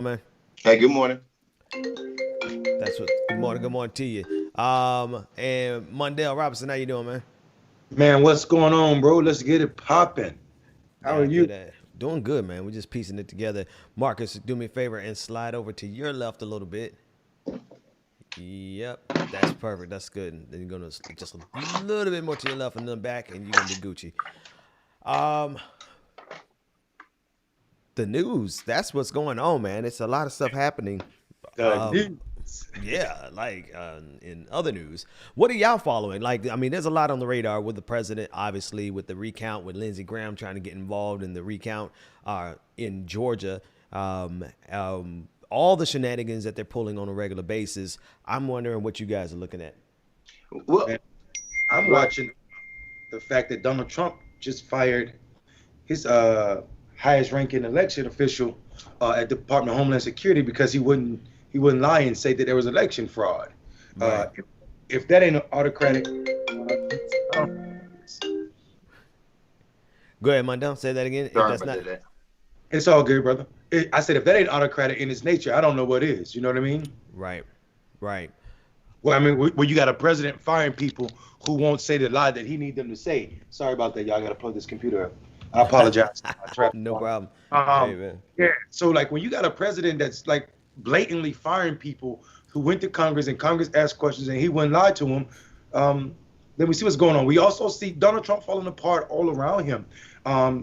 man. Hey, good morning. That's what. Good morning to you. And Mondale Robinson, how you doing, man? Man, what's going on, bro? Let's get it popping. How Yeah, are after you? that, doing good, man. We're just piecing it together. Marcus, do me a favor and slide over to your left a little bit. Yep, that's perfect. That's good. And then you're gonna just a little bit more to your left and then back, and you're gonna be Gucci. Um, the news. That's what's going on, man. It's a lot of stuff happening. The Um, news. Yeah, like in other news, what are y'all following? Like, I mean, there's a lot on the radar with the president, obviously, with the recount, with Lindsey Graham trying to get involved in the recount in Georgia. All the shenanigans that they're pulling on a regular basis. I'm wondering what you guys are looking at. Well, Man, I'm watching the fact that Donald Trump just fired his highest ranking election official at the Department of Homeland Security because he wouldn't lie and say that there was election fraud. Right. If that ain't an autocratic, Go ahead, Mondale. Say that again. If sorry that's about not that. it's all good, brother. I said if that ain't autocratic in its nature, I don't know what is. You know what I mean? right, right. Well, I mean, where you got a president firing people who won't say the lie that he need them to say. Sorry about that, y'all. Got to plug this computer up. I apologize. No problem. Hey, Um, man. yeah. So like when you got a president that's like blatantly firing people who went to Congress and Congress asked questions and he wouldn't lie to them, then we see what's going on. We also see Donald Trump falling apart all around him.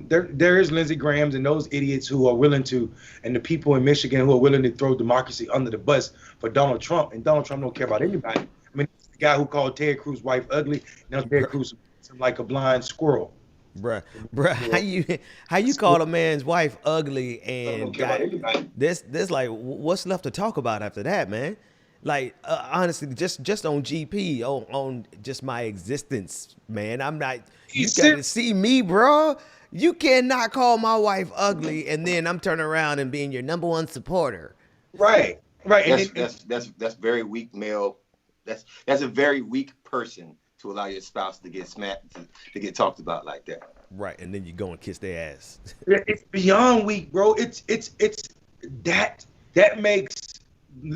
There is Lindsey Graham's and those idiots who are willing to, and the people in Michigan who are willing to throw democracy under the bus for Donald Trump. And Donald Trump don't care about anybody. I mean, the guy who called Ted Cruz's wife ugly, now Ted Cruz is like a blind squirrel. Bruh, how you call a man's wife ugly and got this like what's left to talk about after that, man? Like honestly, just on GP on just my existence, man. I'm not. You got to see me, bro. You cannot call my wife ugly and then I'm turning around and being your number one supporter. Right, right. And That's very weak male. That's a very weak person to allow your spouse to get smacked to get talked about like that. Right, and then you go and kiss their ass. it's beyond weak, bro. It's that makes,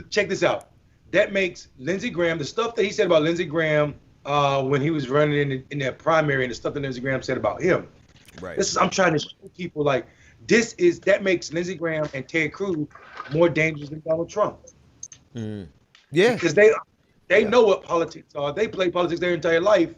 check this out. That makes Lindsey Graham, the stuff that he said about Lindsey Graham when he was running in that primary, and the stuff that Lindsey Graham said about him. Right. I'm trying to show people like that makes Lindsey Graham and Ted Cruz more dangerous than Donald Trump. Yeah. Because they know what politics are. They play politics their entire life,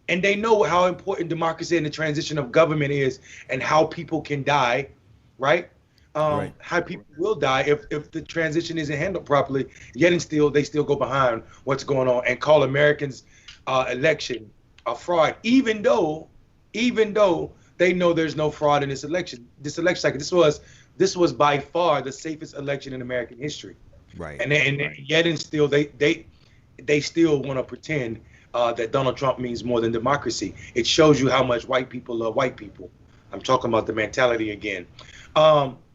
and they know how important democracy and the transition of government is, and how people can die, right? Right. How people will die if the transition isn't handled properly. Yet and still, they still go behind what's going on and call Americans' election a fraud, even though they know there's no fraud in this election. This election cycle, this was by far the safest election in American history. Right. And yet and still, they still want to pretend that Donald Trump means more than democracy. It shows you how much white people love white people. I'm talking about the mentality again.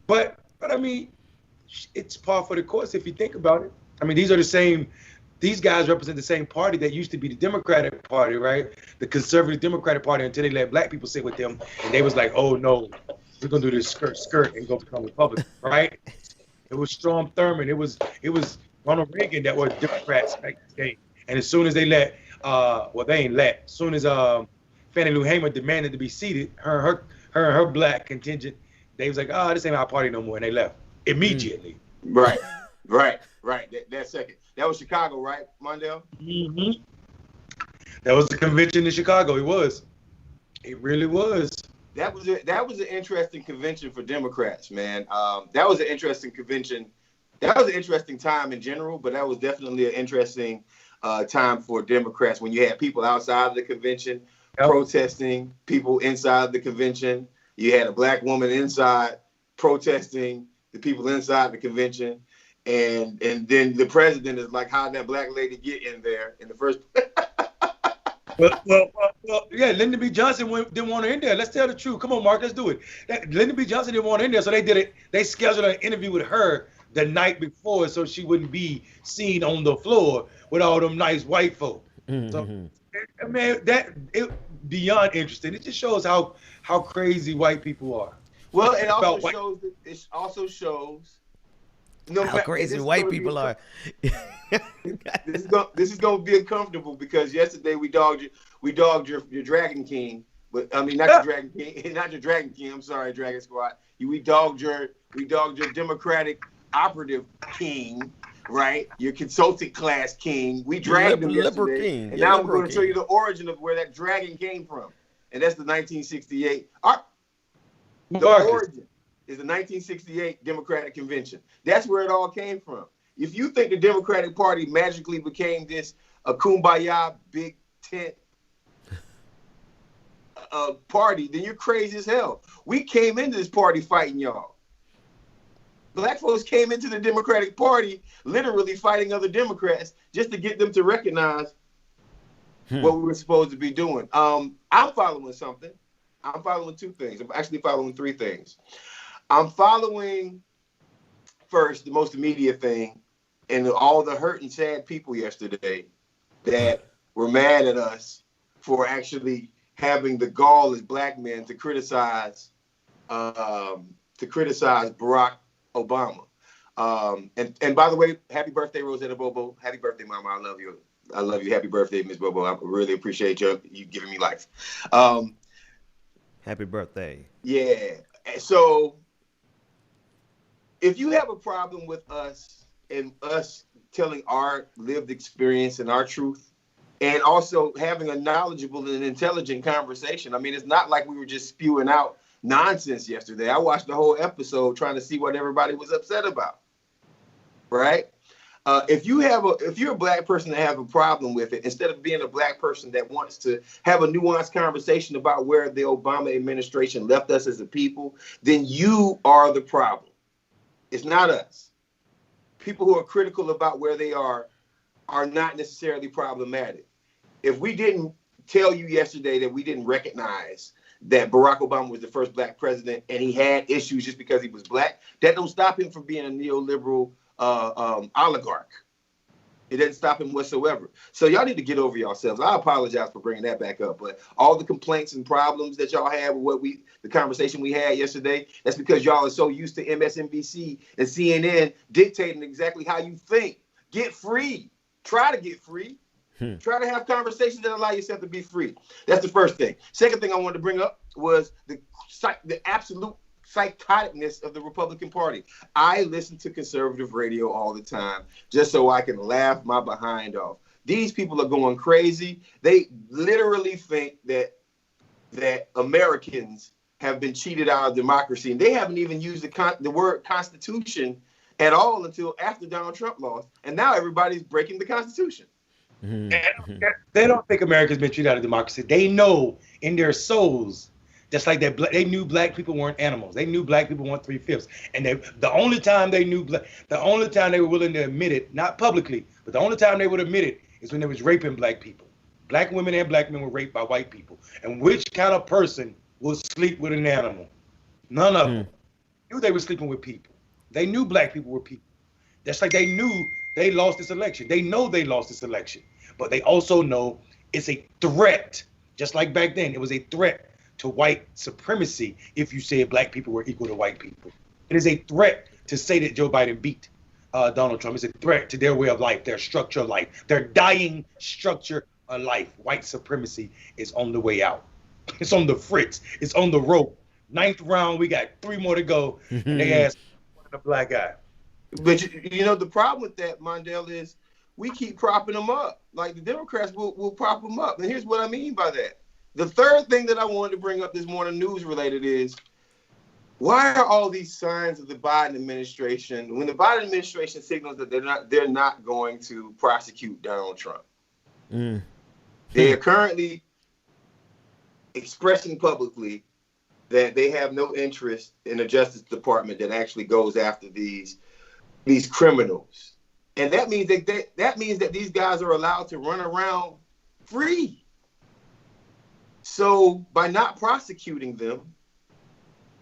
But I mean, it's par for the course if you think about it. I mean, these guys represent the same party that used to be the Democratic Party, right? The conservative Democratic Party, until they let black people sit with them, and they was like, oh no, we're gonna do this skirt and go become Republican, right? It was Strom Thurmond, it was Ronald Reagan that were Democrats back in the day. And as soon as they let, they ain't let. As soon as Fannie Lou Hamer demanded to be seated, her black contingent, they was like, this ain't our party no more, and they left immediately. Right. That second. That was Chicago, right, Mondale? Mm-hmm. That was the convention in Chicago. It really was. That was an interesting convention for Democrats, man. That was an interesting convention. That was an interesting time in general, but that was definitely an interesting time for Democrats when you had people outside of the convention protesting, people inside the convention. You had a black woman inside protesting the people inside the convention. And then the president is like, how'd that black lady get in there in the first place? Well, yeah, Lyndon B. Johnson didn't want her in there. Let's tell the truth. Come on, Mark, let's do it. Lyndon B. Johnson didn't want her in there, so they did it. They scheduled an interview with her the night before so she wouldn't be seen on the floor with all them nice white folk. Mm-hmm. So, man, it beyond interesting. It just shows how crazy white people are. Well, it also shows No how crazy white people are. This is gonna be uncomfortable because yesterday we dogged your Dragon King, but I mean not your Dragon King, not your Dragon King. I'm sorry, Dragon Squad. We dogged your Democratic operative king, right? Your consultant class king. We dragged him yesterday, king. And now I'm going to show you the origin of where that dragon came from, and that's the 1968. The origin is the 1968 Democratic Convention. That's where it all came from. If you think the Democratic Party magically became this kumbaya big tent party, then you're crazy as hell. We came into this party fighting y'all. Black folks came into the Democratic Party literally fighting other Democrats just to get them to recognize what we were supposed to be doing. I'm following something. I'm following two things. I'm actually following three things. I'm following, first, the most immediate thing, and all the hurt and sad people yesterday that were mad at us for actually having the gall as black men to criticize Barack Obama. And by the way, happy birthday, Rosetta Bobo. Happy birthday, Mama. I love you. I love you. Happy birthday, Miss Bobo. I really appreciate you giving me life. Happy birthday. Yeah. So if you have a problem with us and us telling our lived experience and our truth, and also having a knowledgeable and intelligent conversation. I mean, it's not like we were just spewing out nonsense yesterday. I watched the whole episode trying to see what everybody was upset about. Right? If you're a black person that have a problem with it, instead of being a black person that wants to have a nuanced conversation about where the Obama administration left us as a people, then you are the problem. It's not us. People who are critical about where they are not necessarily problematic. If we didn't tell you yesterday that we didn't recognize that Barack Obama was the first black president and he had issues just because he was black, that don't stop him from being a neoliberal oligarch. It doesn't stop him whatsoever. So y'all need to get over yourselves. I apologize for bringing that back up, but all the complaints and problems that y'all had with the conversation we had yesterday, that's because y'all are so used to MSNBC and CNN dictating exactly how you think. Get free. Try to get free. Try to have conversations that allow yourself to be free. That's the first thing. Second thing I wanted to bring up was the absolute psychoticness of the Republican Party. I listen to conservative radio all the time just so I can laugh my behind off. These people are going crazy. They literally think that Americans have been cheated out of democracy, and they haven't even used the word Constitution at all until after Donald Trump lost, and now everybody's breaking the Constitution. They don't think America's been treated out of democracy. They know in their souls, just like that, they knew black people weren't animals. They knew black people weren't 3/5. And the only time they were willing to admit it, not publicly, but the only time they would admit it is when they was raping black people. Black women and black men were raped by white people. And which kind of person will sleep with an animal? None of them. They knew they were sleeping with people. They knew black people were people. Just like they knew they lost this election. They know they lost this election. But they also know it's a threat. Just like back then, it was a threat to white supremacy if you said black people were equal to white people. It is a threat to say that Joe Biden beat Donald Trump. It's a threat to their way of life, their structure of life, their dying structure of life. White supremacy is on the way out. It's on the fritz. It's on the rope. 9th round, we got 3 more to go. And they asked the black guy. But you know, the problem with that, Mondale, is we keep propping them up. Like the Democrats will prop them up. And here's what I mean by that. The third thing that I wanted to bring up this morning, news related, is why are all these signs of the Biden administration, when the Biden administration signals that they're not going to prosecute Donald Trump? They are currently expressing publicly that they have no interest in a Justice Department that actually goes after these criminals. And that means that these guys are allowed to run around free. So by not prosecuting them,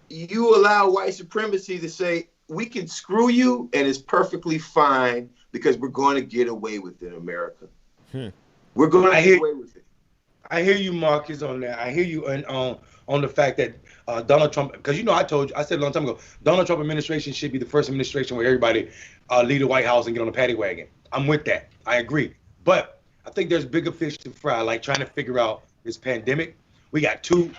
you allow white supremacy to say, we can screw you and it's perfectly fine because we're going to get away with it, America. We're going to get away with it. I hear you, Marcus, on that. I hear you on the fact that Donald Trump, because I said a long time ago, Donald Trump administration should be the first administration where everybody leave the White House and get on the paddy wagon. I'm with that. I agree. But I think there's bigger fish to fry, like trying to figure out this pandemic. We got two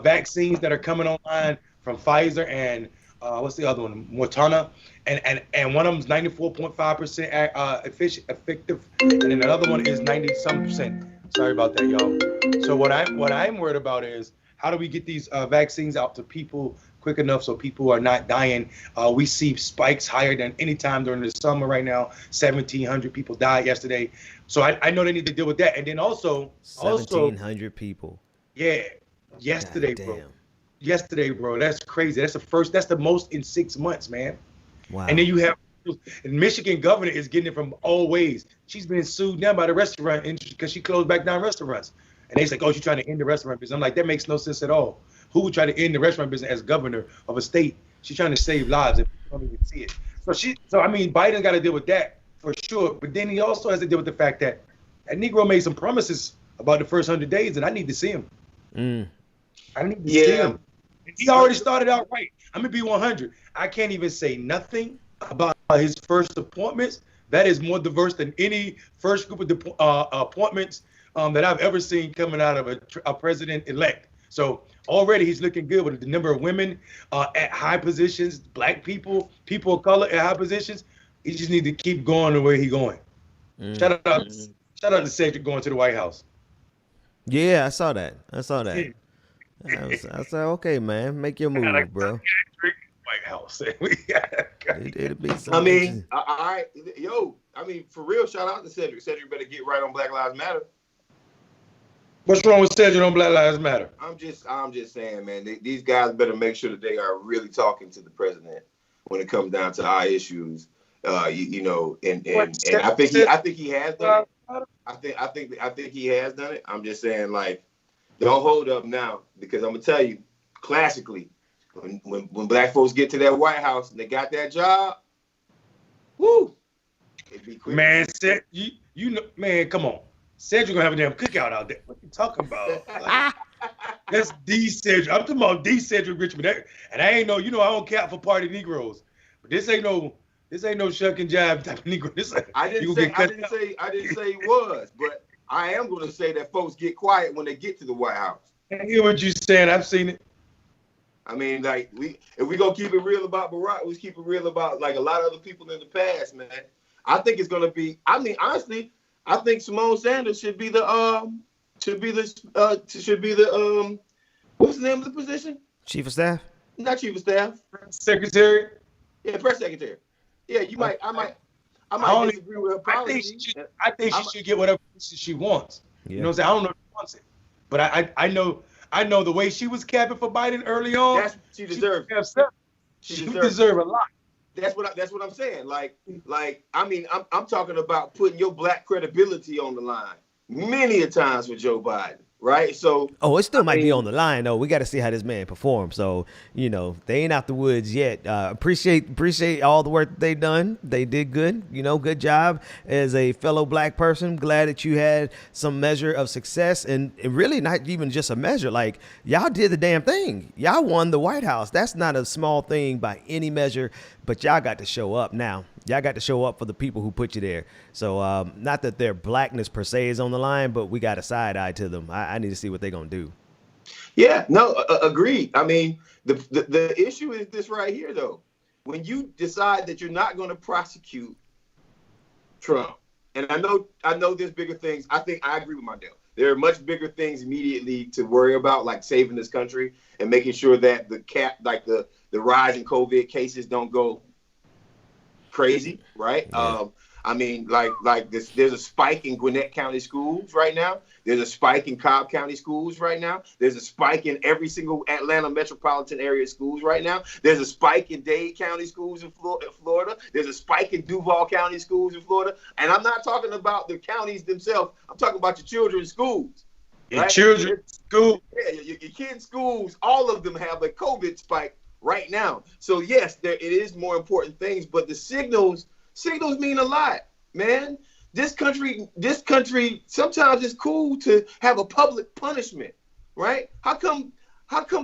vaccines that are coming online from Pfizer and what's the other one? Moderna, and one of them is 94.5% effective, and then another one is 90-some%. Sorry about that, y'all. So what I'm worried about is how do we get these vaccines out to people quick enough so people are not dying? We see spikes higher than any time during the summer right now. 1,700 people died yesterday. So I know they need to deal with that. And then also 1,700 people. Yeah, yesterday, bro. Yesterday, bro. That's crazy. That's the most in 6 months, man. Wow. And then you have, and Michigan governor is getting it from all ways. She's being sued now by the restaurant industry because she closed back down restaurants. And they say, oh, she's trying to end the restaurant business. I'm like, that makes no sense at all. Who would try to end the restaurant business as governor of a state? She's trying to save lives and people don't even see it. So I mean, Biden got to deal with that for sure. But then he also has to deal with the fact that Negro made some promises about the first 100 days, and I need to see him. I need to see him. He already started out right. I'm going to be 100. I can't even say nothing about his first appointments. That is more diverse than any first group of appointments that I've ever seen coming out of a president-elect. So already he's looking good with the number of women at high positions, black people, people of color at high positions. He just need to keep going the way he's going. Shout out to Cedric going to the White House. Yeah, I saw that. I said, okay, man, make your move, bro. White House. It'll be something. I mean, all right, I mean, for real, shout out to Cedric. Cedric better get right on Black Lives Matter. What's wrong with Cedric on Black Lives Matter? I'm just saying, man, these guys better make sure that they are really talking to the president when it comes down to our issues. And I think he has done it. I think he has done it. I'm just saying, like, don't hold up now, because I'm gonna tell you, classically, when black folks get to that White House and they got that job, woo, it'd be quick. Man, you know, man, come on. Cedric gonna have a damn cookout out there. What you talking about? Like, that's D Cedric. I'm talking about D Cedric Richmond. And I ain't no, I don't cap for party Negroes, but this ain't no shuck and jive type of Negro. I didn't say he was, but I am gonna say that folks get quiet when they get to the White House. I hear what you're saying. I've seen it. I mean, like, if we gonna keep it real about Barack, let's keep it real about, like, a lot of other people in the past, man. I think it's gonna be. I mean, honestly, I think Simone Sanders should be the what's the name of the position? Chief of Staff? Not Chief of Staff. Secretary. Yeah, press secretary. Yeah, I might disagree with her policy. I think she should get whatever she wants. Yeah. You know what I'm saying? I don't know if she wants it, but I know the way she was capping for Biden early on. She deserves. She deserves a lot. That's what I'm saying. Like I mean, I'm talking about putting your black credibility on the line many a times with Joe Biden, right? So it still might be on the line though. We got to see how this man performs. So they ain't out the woods yet. Appreciate all the work that they done. They did good. Good job as a fellow black person. Glad that you had some measure of success, and really not even just a measure. Like, y'all did the damn thing. Y'all won the White House. That's not a small thing by any measure. But y'all got to show up now. Y'all got to show up for the people who put you there. So not that their blackness per se is on the line, but we got a side eye to them. I need to see what they're going to do. Yeah, no, agreed. I mean, the issue is this right here, though. When you decide that you're not going to prosecute Trump, and I know there's bigger things. I think I agree with Mondale. There are much bigger things immediately to worry about, like saving this country and making sure that the rise in COVID cases don't go crazy, right? Yeah. I mean, like this. There's a spike in Gwinnett County schools right now. There's a spike in Cobb County schools right now. There's a spike in every single Atlanta metropolitan area schools right now. There's a spike in Dade County schools in Florida. There's a spike in Duval County schools in Florida. And I'm not talking about the counties themselves. I'm talking about your children's schools. Your right? Children's schools. Yeah, your kids' schools. All of them have a COVID spike right now. So yes, it is more important things, but the signals mean a lot, man. This country, sometimes it's cool to have a public punishment, right? How come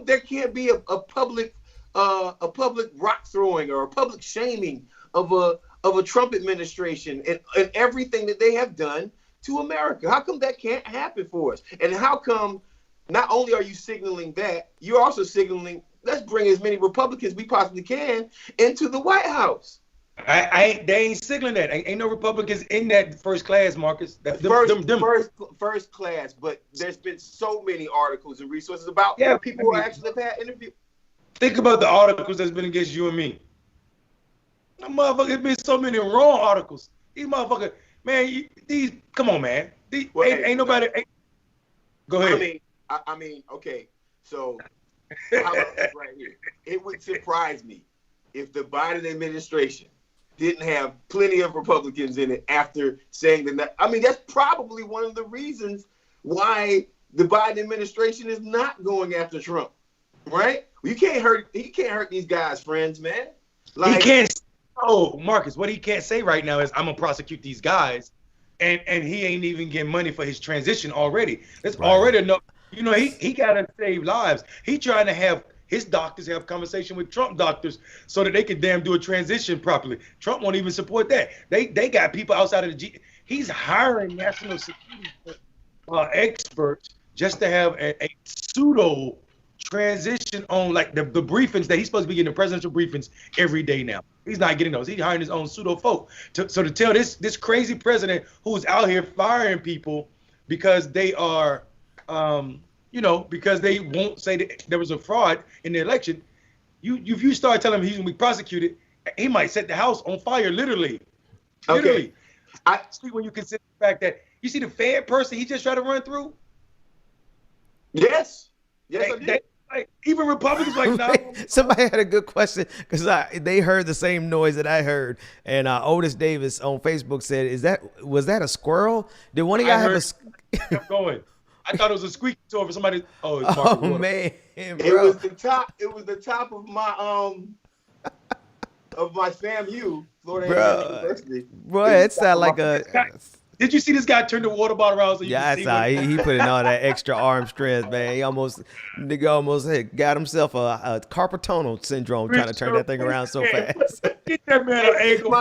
there can't be a public a public rock throwing or a public shaming of a Trump administration and everything that they have done to America? How come that can't happen for us? And how come not only are you signaling that, you're also signaling, let's bring as many Republicans we possibly can into the White House? They ain't signaling that. Ain't no Republicans in that first class, Marcus. First class, but there's been so many articles and resources about people who actually have had interviews. Think about the articles that's been against you and me. That motherfucker, there's been so many wrong articles. These motherfuckers, man, come on, man. Ain't nobody. Go ahead. I mean, okay. So how about this right here? It would surprise me if the Biden administration didn't have plenty of Republicans in it after saying that. I mean, that's probably one of the reasons why the Biden administration is not going after Trump, right? He can't hurt these guys' friends, man. He can't. Oh, Marcus, what he can't say right now is, I'm gonna prosecute these guys, and he ain't even getting money for his transition already. That's already enough. You know, he gotta save lives. He trying to have his doctors have conversation with Trump doctors so that they can damn do a transition properly. Trump won't even support that. They got people outside of the He's hiring national security experts just to have a pseudo transition on, like, the briefings that he's supposed to be getting, the presidential briefings every day now. He's not getting those. He's hiring his own pseudo folk. To tell this crazy president who's out here firing people because they are, because they won't say that there was a fraud in the election. If you start telling him he's gonna be prosecuted, he might set the house on fire, literally. Okay. Literally. I see when you consider the fact that you see the Fed person he just tried to run through. Yes, I did. Even Republicans like, no. Somebody had a good question because they heard the same noise that I heard, and Otis Davis on Facebook said, was that a squirrel? Did one of y'all have a? Kept going. I thought it was a squeaky door for somebody. Oh, man, bro. It was the top. It was the top of my FAMU, Florida University. Bro, it sounded like a. Did you see this guy turn the water bottle around? So he put in all that extra arm strength, man. Nigga almost got himself a carpal tunnel syndrome trying to turn that thing around so fast. Get that man an ankle.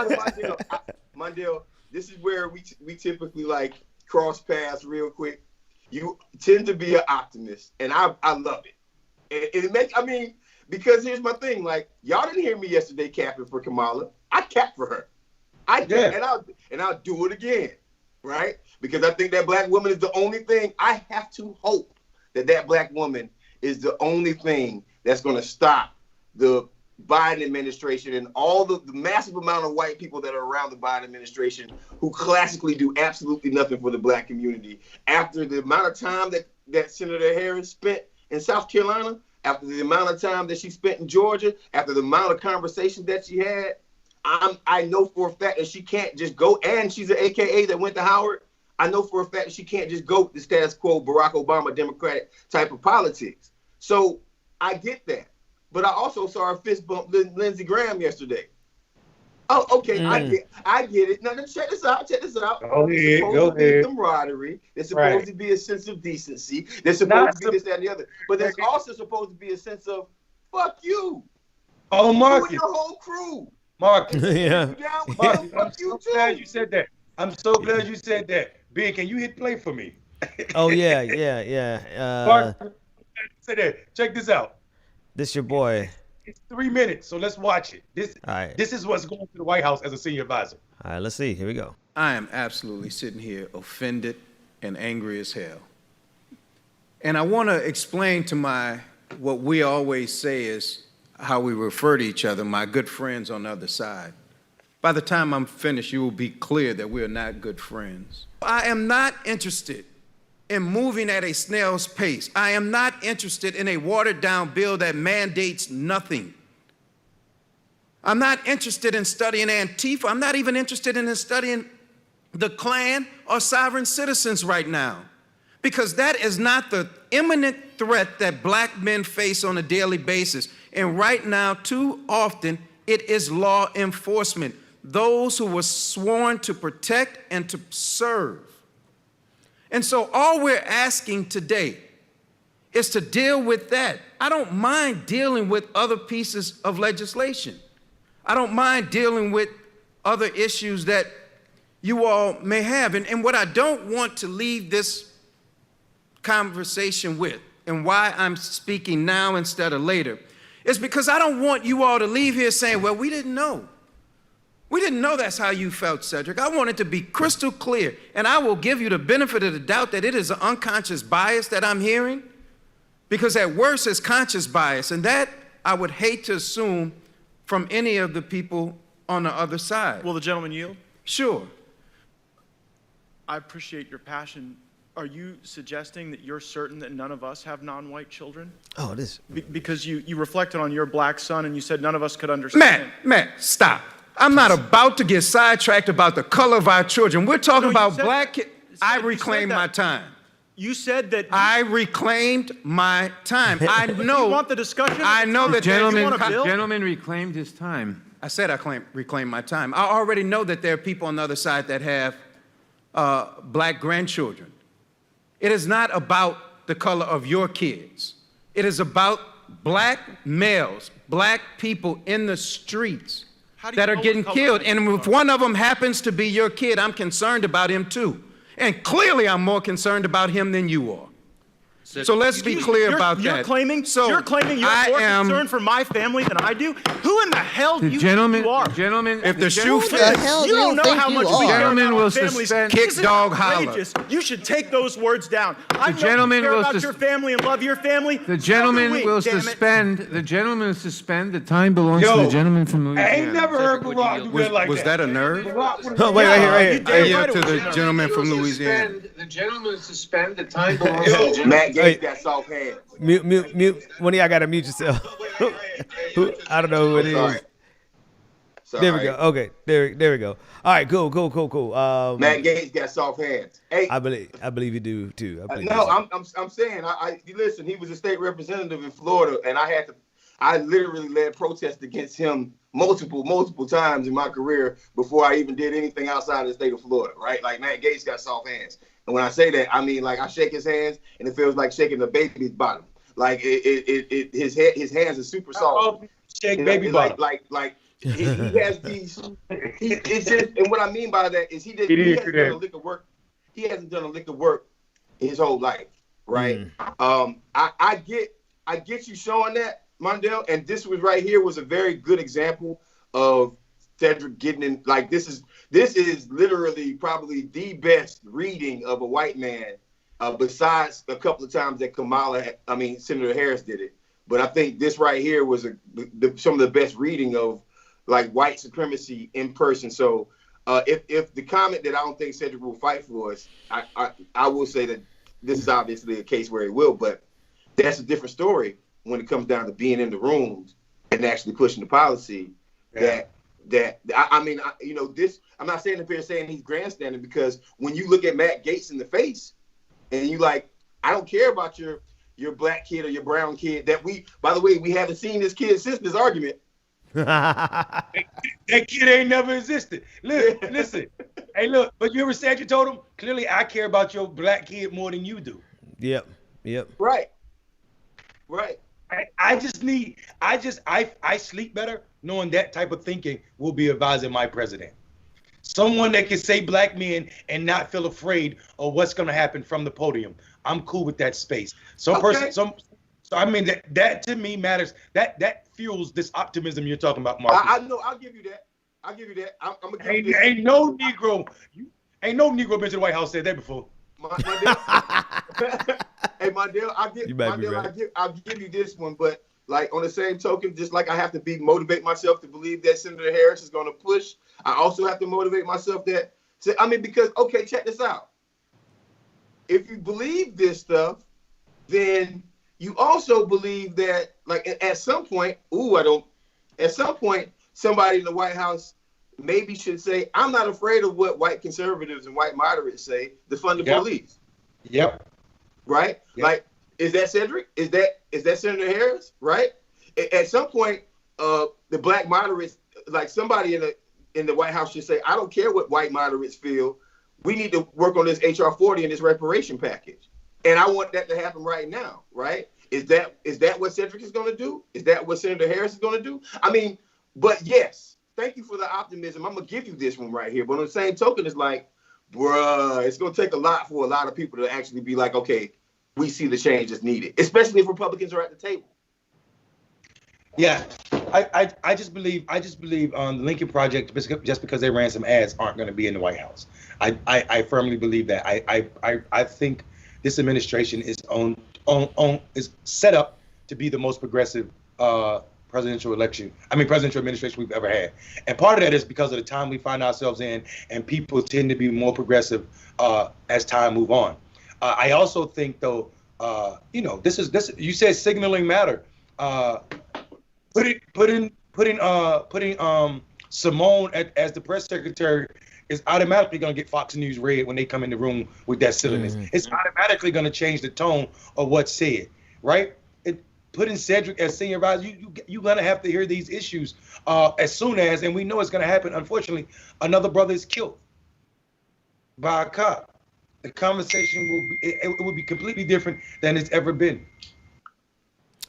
Mondale, this is where we typically like cross paths real quick. You tend to be an optimist, and I love it. It makes, because here's my thing, like, y'all didn't hear me yesterday capping for Kamala. I capped for her. And I'll do it again. Right? Because I think that black woman is the only thing. I have to hope that black woman is the only thing that's going to stop the Biden administration and all the massive amount of white people that are around the Biden administration who classically do absolutely nothing for the black community. After the amount of time that Senator Harris spent in South Carolina, after the amount of time that she spent in Georgia, after the amount of conversations that she had, I know for a fact that she can't just go, and she's an AKA that went to Howard. I know for a fact that she can't just go the status quo Barack Obama Democratic type of politics. So I get that. But I also saw her fist bump Lindsey Graham yesterday. Oh, okay, I get it. Now check this out. Go ahead. Camaraderie. There's supposed to be a sense of decency. There's supposed to be this, that, and the other. But there's also supposed to be a sense of fuck you. Oh, Marcus. You and your whole crew. Marcus. Yeah. Marcus, I'm so glad you said that. I'm so glad you said that. Ben, can you hit play for me? Oh, yeah. Marcus, say that. Check this out. This your boy. It's 3 minutes, so let's watch it. All right. This is what's going to the White House as a senior advisor. All right, let's see. Here we go. I am absolutely sitting here offended and angry as hell. And I want to explain to what we always say is how we refer to each other, my good friends on the other side. By the time I'm finished, you will be clear that we are not good friends. I am not interested in moving at a snail's pace. I am not interested in a watered-down bill that mandates nothing. I'm not interested in studying Antifa. I'm not even interested in studying the Klan or sovereign citizens right now, because that is not the imminent threat that black men face on a daily basis. And right now, too often, it is law enforcement, those who were sworn to protect and to serve. And so all we're asking today is to deal with that. I don't mind dealing with other pieces of legislation. I don't mind dealing with other issues that you all may have. And what I don't want to leave this conversation with, and why I'm speaking now instead of later, is because I don't want you all to leave here saying, well, we didn't know. We didn't know that's how you felt, Cedric. I want it to be crystal clear, and I will give you the benefit of the doubt that it is an unconscious bias that I'm hearing, because at worst it's conscious bias, and that I would hate to assume from any of the people on the other side. Will the gentleman yield? Sure. I appreciate your passion. Are you suggesting that you're certain that none of us have non-white children? Oh, this. Because you reflected on your black son and you said none of us could understand. Matt, stop. I'm not about to get sidetracked about the color of our children. We're talking about black kids. I reclaimed my time. You said that. I reclaimed my time. I know. You want the discussion? I know that Gentleman reclaimed his time. I said I reclaimed my time. I already know that there are people on the other side that have black grandchildren. It is not about the color of your kids. It is about black males, black people in the streets that are getting killed. And if one of them happens to be your kid, I'm concerned about him too. And clearly I'm more concerned about him than you are. So let's be clear about that. You're claiming you're more concerned for my family than I do? Who in the hell do you think you are? If the shoe fits, you don't know how much we care about our families. Kick dog holler. You should take those words down. I know gentleman you care will about your family and love your family. The gentleman will suspend. The gentleman will suspend. The time belongs to the gentleman from Louisiana. I ain't never heard Barack do that like that. Was that a nerve? Oh, wait, right here. I yield to the gentleman from Louisiana. The gentleman will suspend. The time belongs to the gentleman. Matt Gaetz got soft hands. Mute. One of y'all gotta mute yourself. I don't know who it is. Sorry. There we go. Okay, there we go. All right, cool. Matt Gaetz got soft hands. Hey, I believe you do too. I'm saying, listen. He was a state representative in Florida, and I literally led protests against him multiple times in my career before I even did anything outside of the state of Florida. Right? Like Matt Gaetz got soft hands. And when I say that, I mean, like, I shake his hands and it feels like shaking a baby's bottom. Like his hands are super soft. Shake baby bottom. Like he has these. It's just, and what I mean by that is he hasn't done a lick of work. He hasn't done a lick of work his whole life, right? I get you showing that, Mondale, and this was right here was a very good example of Cedric getting in. Like this is literally probably the best reading of a white man, besides a couple of times that Senator Harris did it. But I think this right here was some of the best reading of like white supremacy in person. So if the comment that I don't think Cedric will fight for us, I will say that this is obviously a case where he will, but that's a different story when it comes down to being in the rooms and actually pushing the policy. Yeah. I'm not saying up here saying he's grandstanding, because when you look at Matt Gaetz in the face and you like, I don't care about your black kid or your brown kid by the way, we haven't seen this kid since this argument. That kid ain't never existed. Listen. Hey, look, but you ever said you told him, clearly I care about your black kid more than you do. Yep. Right. I sleep better knowing that type of thinking will be advising my president. Someone that can say black men and not feel afraid of what's going to happen from the podium. I'm cool with that space. So I mean that to me matters. That fuels this optimism you're talking about, Marcus. I know. I'll give you that. I'm gonna give you this. Ain't no Negro been to the White House said that before. Hey, Mondale, I'll give you this one, but like on the same token, just like I have to motivate myself to believe that Senator Harris is going to push, I also have to motivate myself because check this out. If you believe this stuff, then you also believe that like at some point, somebody in the White House maybe should say, I'm not afraid of what white conservatives and white moderates say, defund the police. Yep. Right? Yep. Like, is that Cedric? Is that Senator Harris? Right? At some point, the black moderates, like somebody in the White House should say, I don't care what white moderates feel. We need to work on this HR 40 and this reparation package. And I want that to happen right now, right? Is that what Cedric is going to do? Is that what Senator Harris is going to do? I mean, but yes, thank you for the optimism. I'm going to give you this one right here. But on the same token, it's like, bruh, it's going to take a lot for a lot of people to actually be like, okay, we see the change that's needed, especially if Republicans are at the table. Yeah, I just believe the Lincoln Project, just because they ran some ads, aren't going to be in the White House. I firmly believe that. I think this administration is is set up to be the most progressive presidential administration we've ever had. And part of that is because of the time we find ourselves in, and people tend to be more progressive as time move on. I also think, though, this you said signaling matter. Putting Simone as the press secretary is automatically going to get Fox News red when they come in the room with that silliness. Mm-hmm. It's automatically going to change the tone of what's said, right? Putting Cedric as senior advisor, you're going to have to hear these issues as soon as, and we know it's going to happen, unfortunately, another brother is killed by a cop. The conversation will be completely different than it's ever been.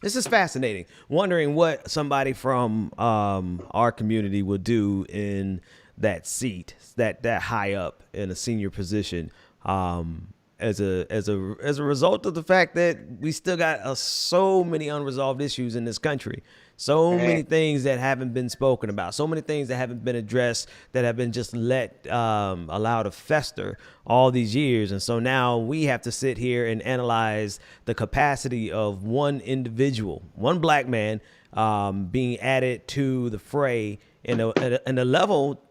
This is fascinating. Wondering what somebody from our community will do in that seat, that high up in a senior position, as a result of the fact that we still got so many unresolved issues in this country. So many things that haven't been spoken about, so many things that haven't been addressed, that have been just allowed to fester all these years. And so now we have to sit here and analyze the capacity of one individual, one black man, being added to the fray in a level,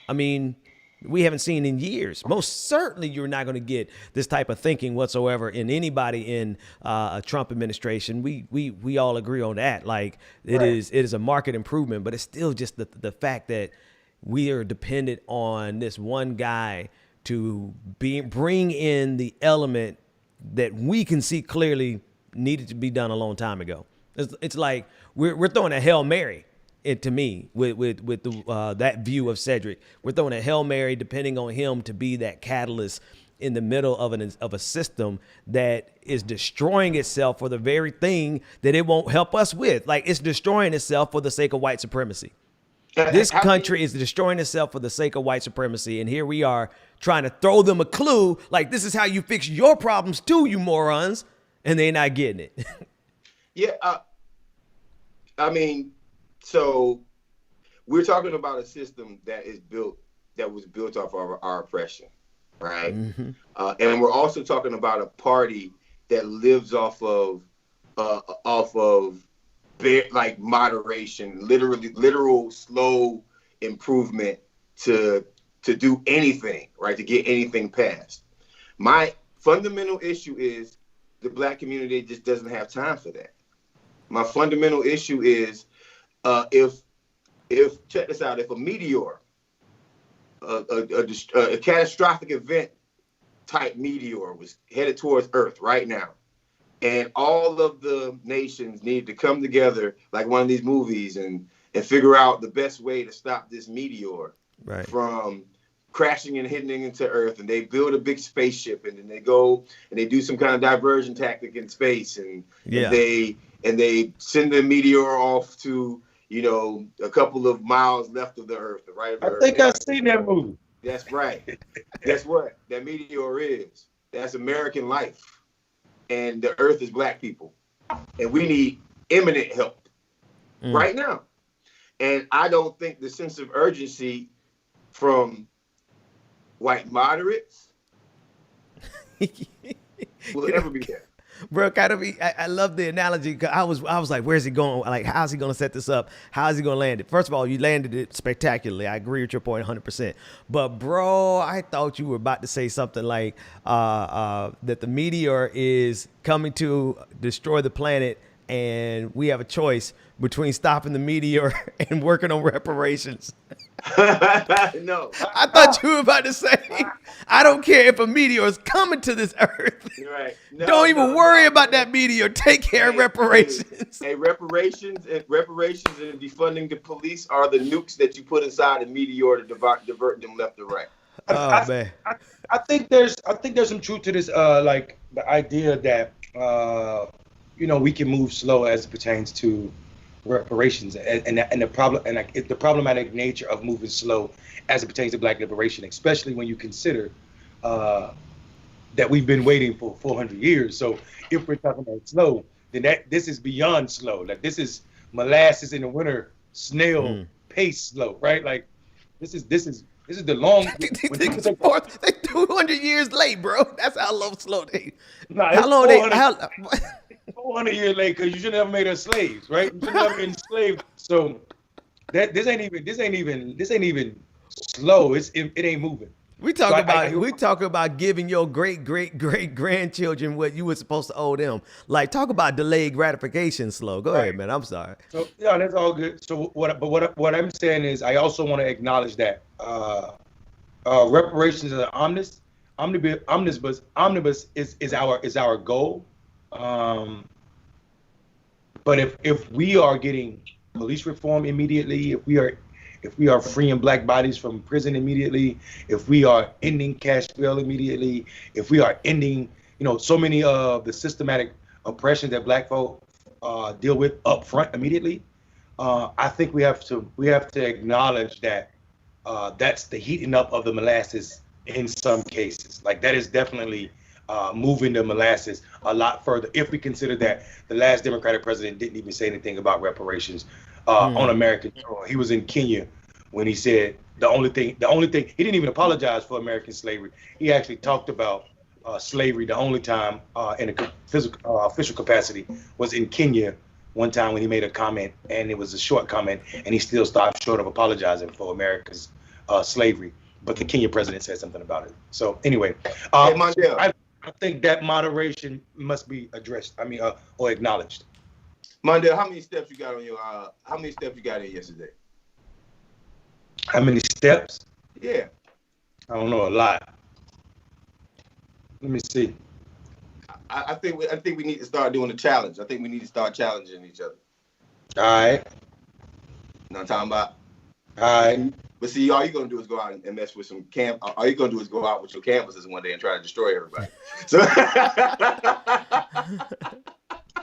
I mean, we haven't seen in years. Most certainly you're not going to get this type of thinking whatsoever in anybody in a Trump administration. We all agree on that. Like it is a market improvement, but it's still just the fact that we are dependent on this one guy to bring in the element that we can see clearly needed to be done a long time ago. It's like we're throwing a Hail Mary. To me, with that view of Cedric, we're throwing a Hail Mary, depending on him to be that catalyst in the middle of a system that is destroying itself for the very thing that it won't help us with. Like, it's destroying itself for the sake of white supremacy. This country is destroying itself for the sake of white supremacy, and here we are trying to throw them a clue, like, this is how you fix your problems too, you morons, and they're not getting it. Yeah, I mean. So we're talking about a system that was built off of our oppression, right? Mm-hmm. And we're also talking about a party that lives off of like moderation, literal slow improvement to do anything, right? To get anything passed. My fundamental issue is the black community just doesn't have time for that. My fundamental issue is if check this out, if a meteor, a catastrophic event type meteor was headed towards Earth right now, and all of the nations needed to come together like one of these movies and figure out the best way to stop this meteor from crashing and hitting into Earth, and they build a big spaceship, and then they go and they do some kind of diversion tactic in space, and they send the meteor off to a couple of miles left of the Earth, right? I think I've seen that movie. That's right. Guess what? That meteor is. That's American life. And the Earth is black people. And we need imminent help right now. And I don't think the sense of urgency from white moderates will ever be there. Bro, I love the analogy. I was like, where's he going? Like, how's he going to set this up? How's he going to land it? First of all, you landed it spectacularly. I agree with your point 100%. But, bro, I thought you were about to say something like that the meteor is coming to destroy the planet, and we have a choice between stopping the meteor and working on reparations. No. I thought you were about to say, I don't care if a meteor is coming to this Earth. Right. Don't even worry about that meteor. Take care of reparations. Reparations and defunding the police are the nukes that you put inside a meteor to divert them left or right. Oh man. I think there's some truth to this. Like the idea that we can move slow as it pertains to reparations, and the problem and like, the problematic nature of moving slow as it pertains to Black liberation, especially when you consider that we've been waiting for 400 years. So if we're talking about slow, then this is beyond slow. Like this is molasses in the winter, snail pace slow, right? Like this is the long. They 200 years late, bro. That's how slow they. Nah, how long they? 400 years late because you should have made us slaves, right? You should have been enslaved. So this ain't even slow. It ain't moving. We talk about giving your great grandchildren what you were supposed to owe them. Like talk about delayed gratification slow. Go ahead, man. I'm sorry. So yeah, that's all good. So what I'm saying is I also want to acknowledge that reparations are omnibus is our goal. But if we are getting police reform immediately, if we are freeing Black bodies from prison immediately, if we are ending cash bail immediately, if we are ending, so many of the systematic oppression that Black folk deal with up front immediately, I think we have to acknowledge that that's the heating up of the molasses in some cases. Like that is definitely moving the molasses a lot further. If we consider that the last Democratic president didn't even say anything about reparations on American soil. He was in Kenya when he said the only thing he didn't even apologize for American slavery. He actually talked about slavery the only time in a official capacity was in Kenya one time when he made a comment, and it was a short comment, and he still stopped short of apologizing for America's slavery. But the Kenya president said something about it. So anyway, I think that moderation must be addressed. Or acknowledged. Mondale, how many steps you got on your? How many steps you got in yesterday? How many steps? Yeah. I don't know, a lot. Let me see. I think we need to start doing a challenge. I think we need to start challenging each other. All right. You know what I'm talking about? All right. But see, all you're gonna do is go out and mess with some all you're gonna do is go out with your canvases one day and try to destroy everybody. So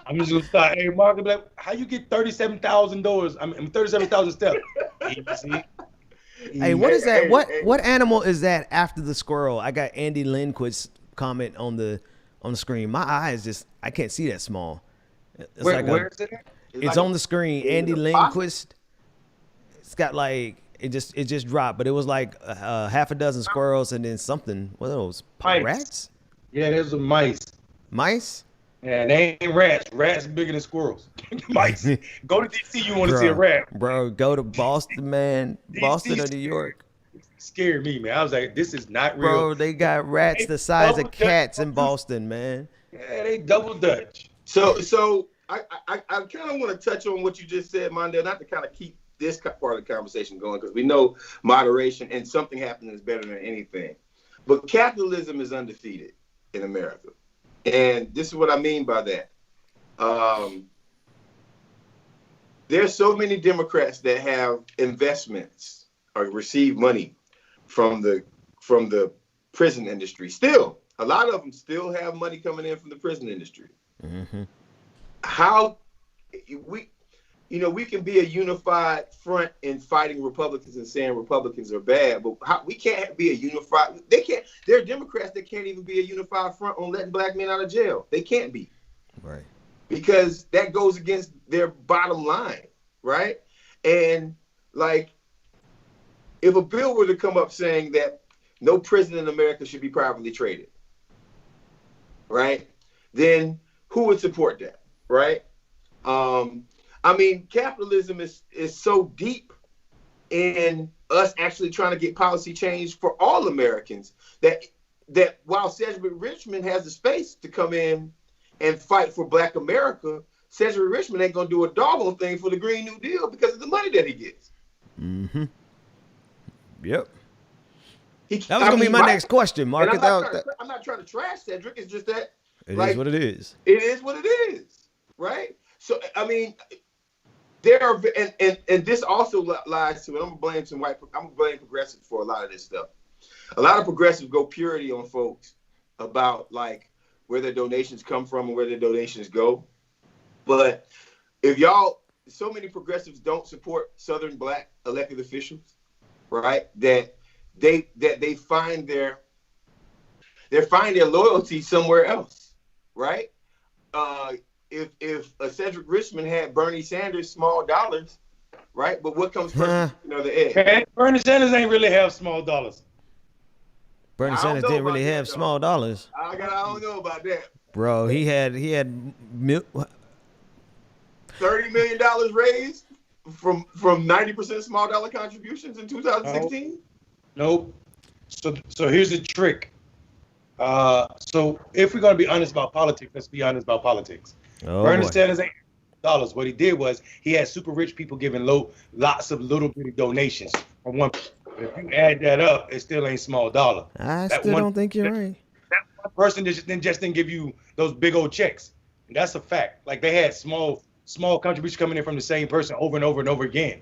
I'm just gonna start. Hey, Mark, like, how you get $37,000? I mean, 37,000 steps. Easy. Hey, what is that? What animal is that after the squirrel? I got Andy Lindquist's comment on the screen. My eyes I can't see that small. It's where is it? It's on the screen. Andy Lindquist. It's got like it just dropped, but it was like half a dozen squirrels and then something. What are those? Rats? Yeah, there's some mice. Mice? Yeah, they ain't rats. Rats bigger than squirrels. Mice. Go to DC, you want to see a rat. Bro, go to Boston, man. Boston or New York. Scared me, man. I was like, this is not real. Bro, they got rats the size of cats in Boston, man. Yeah, they double Dutch. So I kind of want to touch on what you just said, Mondale, not to kind of keep this part of the conversation going, because we know moderation and something happening is better than anything. But capitalism is undefeated in America. And this is what I mean by that. There's so many Democrats that have investments or receive money from the prison industry. Still, a lot of them still have money coming in from the prison industry. Mm-hmm. How we can be a unified front in fighting Republicans and saying Republicans are bad, but we can't be a unified. They can't. There are Democrats that can't even be a unified front on letting Black men out of jail. They can't be, right? Because that goes against their bottom line, right? And like, if a bill were to come up saying that no prison in America should be privately traded, right? Then who would support that, right? I mean, capitalism is so deep in us actually trying to get policy change for all Americans that while Sedgwick Richmond has the space to come in and fight for Black America, Sedgwick Richmond ain't gonna do a doggone thing for the Green New Deal because of the money that he gets. Mm-hmm. Yep. That was gonna be my next question, Mark. I'm not trying to trash Cedric. It's just that it is what it is. It is what it is, right? So I mean, there are and this also lies to it. I'm gonna blame progressives for a lot of this stuff. a lot of progressives go purity on folks about like where their donations come from and where their donations go. But if so many progressives don't support Southern Black elected officials, right? That they find their loyalty somewhere else, right? If a Cedric Richmond had Bernie Sanders small dollars, right? But what comes first? The egg. Bernie Sanders ain't really have small dollars. Bernie Sanders didn't really have small dollars. I don't know about that. Bro, he had $30 million raised from 90% small dollar contributions in 2016. Nope. So here's the trick. So if we're gonna be honest about politics, let's be honest about politics. Bernie Sanders ain't dollars. What he did was he had super rich people giving lots of little bitty donations from one. If you add that up, it still ain't small dollar. I still don't think you're right. That one person just didn't give you those big old checks. And that's a fact. Like they had small contributions coming in from the same person over and over and over again.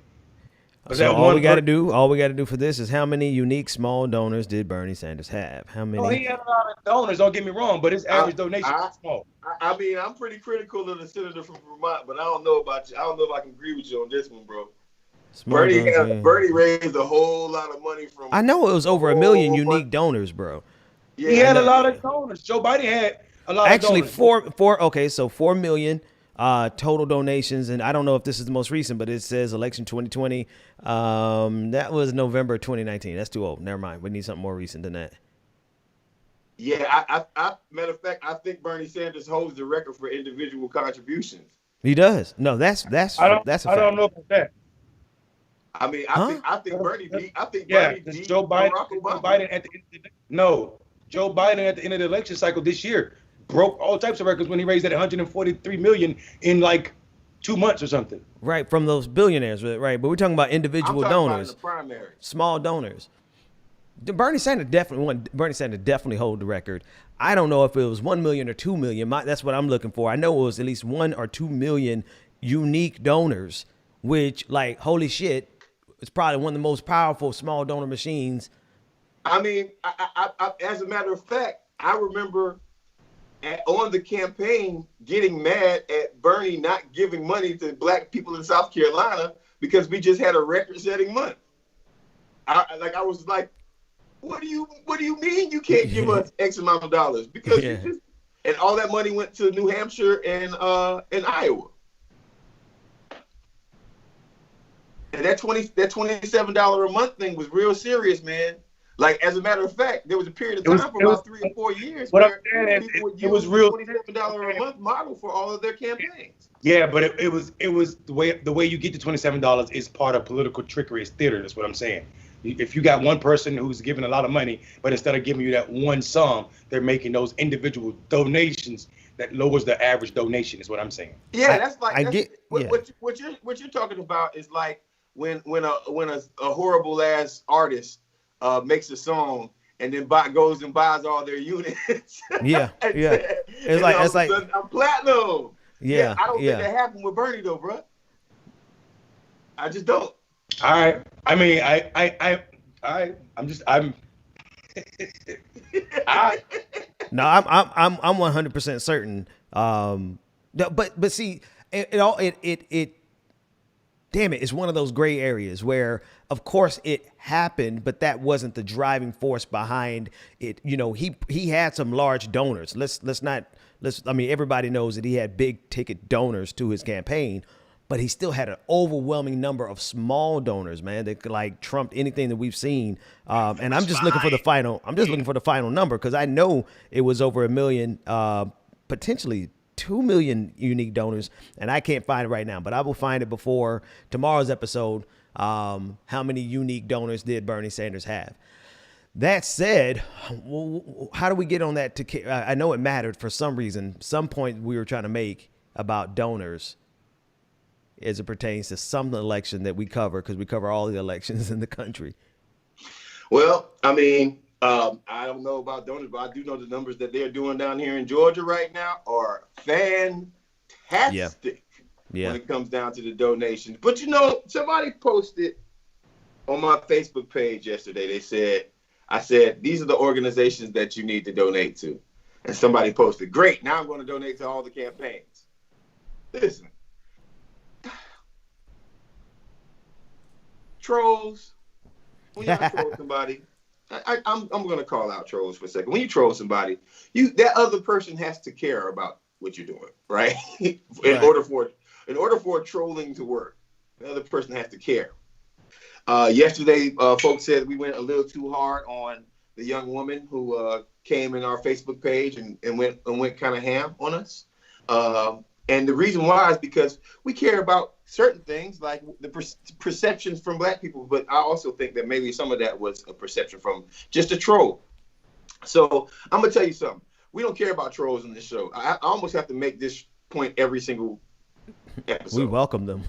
So all we got to do for this is how many unique small donors did Bernie Sanders have? How many? Oh, he had a lot of donors. Don't get me wrong, but his average donation is small. I mean, I'm pretty critical of the senator from Vermont, but I don't know about you. I don't know if I can agree with you on this one, bro. Bernie raised a whole lot of money from. I know it was over 1 million unique donors, bro. Yeah, he had a lot of donors. Joe Biden had a lot of donors. Actually, so 4 million total donations, and I don't know if this is the most recent, but it says election 2020. That was November 2019. That's too old. Never mind. We need something more recent than that. Yeah, I matter of fact, I think Bernie Sanders holds the record for individual contributions. He does. No, that's a fact. I don't know about that. I mean, I think Bernie beat. Joe Biden at the end of Joe Biden at the end of the election cycle this year broke all types of records when he raised that 143 million in like 2 months or something. Right, from those billionaires, right? But we're talking about individual donors, about the primary. Small donors. Bernie Sanders definitely hold the record. I don't know if it was 1 million or 2 million. That's what I'm looking for. I know it was at least 1 or 2 million unique donors, which, like, holy shit, it's probably one of the most powerful small donor machines. I mean, I as a matter of fact, I remember on the campaign getting mad at Bernie not giving money to Black people in South Carolina because we just had a record-setting month. I was like, what do you mean you can't give us X amount of dollars? Because and all that money went to New Hampshire and Iowa. And that $27 a month thing was real serious, man. Like, as a matter of fact, there was a period of time for about 3 or 4 years where people would use the $27 a month model for all of their campaigns. Yeah, but it was the way you get to $27 is part of political trickery. It's theater. That's what I'm saying. If you got one person who's giving a lot of money, but instead of giving you that one sum, they're making those individual donations that lowers the average donation. Is what I'm saying. Yeah, what you're talking about is like when a horrible ass artist makes a song and then goes and buys all their units. Yeah. It's like I'm platinum. Yeah. I don't think that happened with Bernie though, bro. I just don't. I'm No, I'm 100% certain. But see, damn it, it's one of those gray areas where, of course, it happened, but that wasn't the driving force behind it. You know, he had some large donors. I mean, everybody knows that he had big ticket donors to his campaign, but he still had an overwhelming number of small donors, man, that like trumped anything that we've seen. And I'm just looking for the final. I'm just looking for the final number because I know it was over 1 million, potentially 2 million unique donors, and I can't find it right now, but I will find it before tomorrow's episode. How many unique donors did Bernie Sanders have? That said, how do we get on that? I know it mattered for some reason. Some point we were trying to make about donors as it pertains to some election that we cover, because we cover all the elections in the country. Well, I mean, I don't know about donors, but I do know the numbers that they're doing down here in Georgia right now are fantastic when it comes down to the donations. But, you know, somebody posted on my Facebook page yesterday, they said, I said, these are the organizations that you need to donate to. And somebody posted, great, now I'm going to donate to all the campaigns. Listen, trolls, when y'all troll somebody, I'm going to call out trolls for a second. When you troll somebody, that other person has to care about what you're doing, right? in order for trolling to work, the other person has to care. Yesterday, folks said we went a little too hard on the young woman who came in our Facebook page and went kind of ham on us. And the reason why is because we care about certain things like the perceptions from Black people, but I also think that maybe some of that was a perception from just a troll. So I'm gonna tell you something. We don't care about trolls in this show. I almost have to make this point every single episode. We welcome them.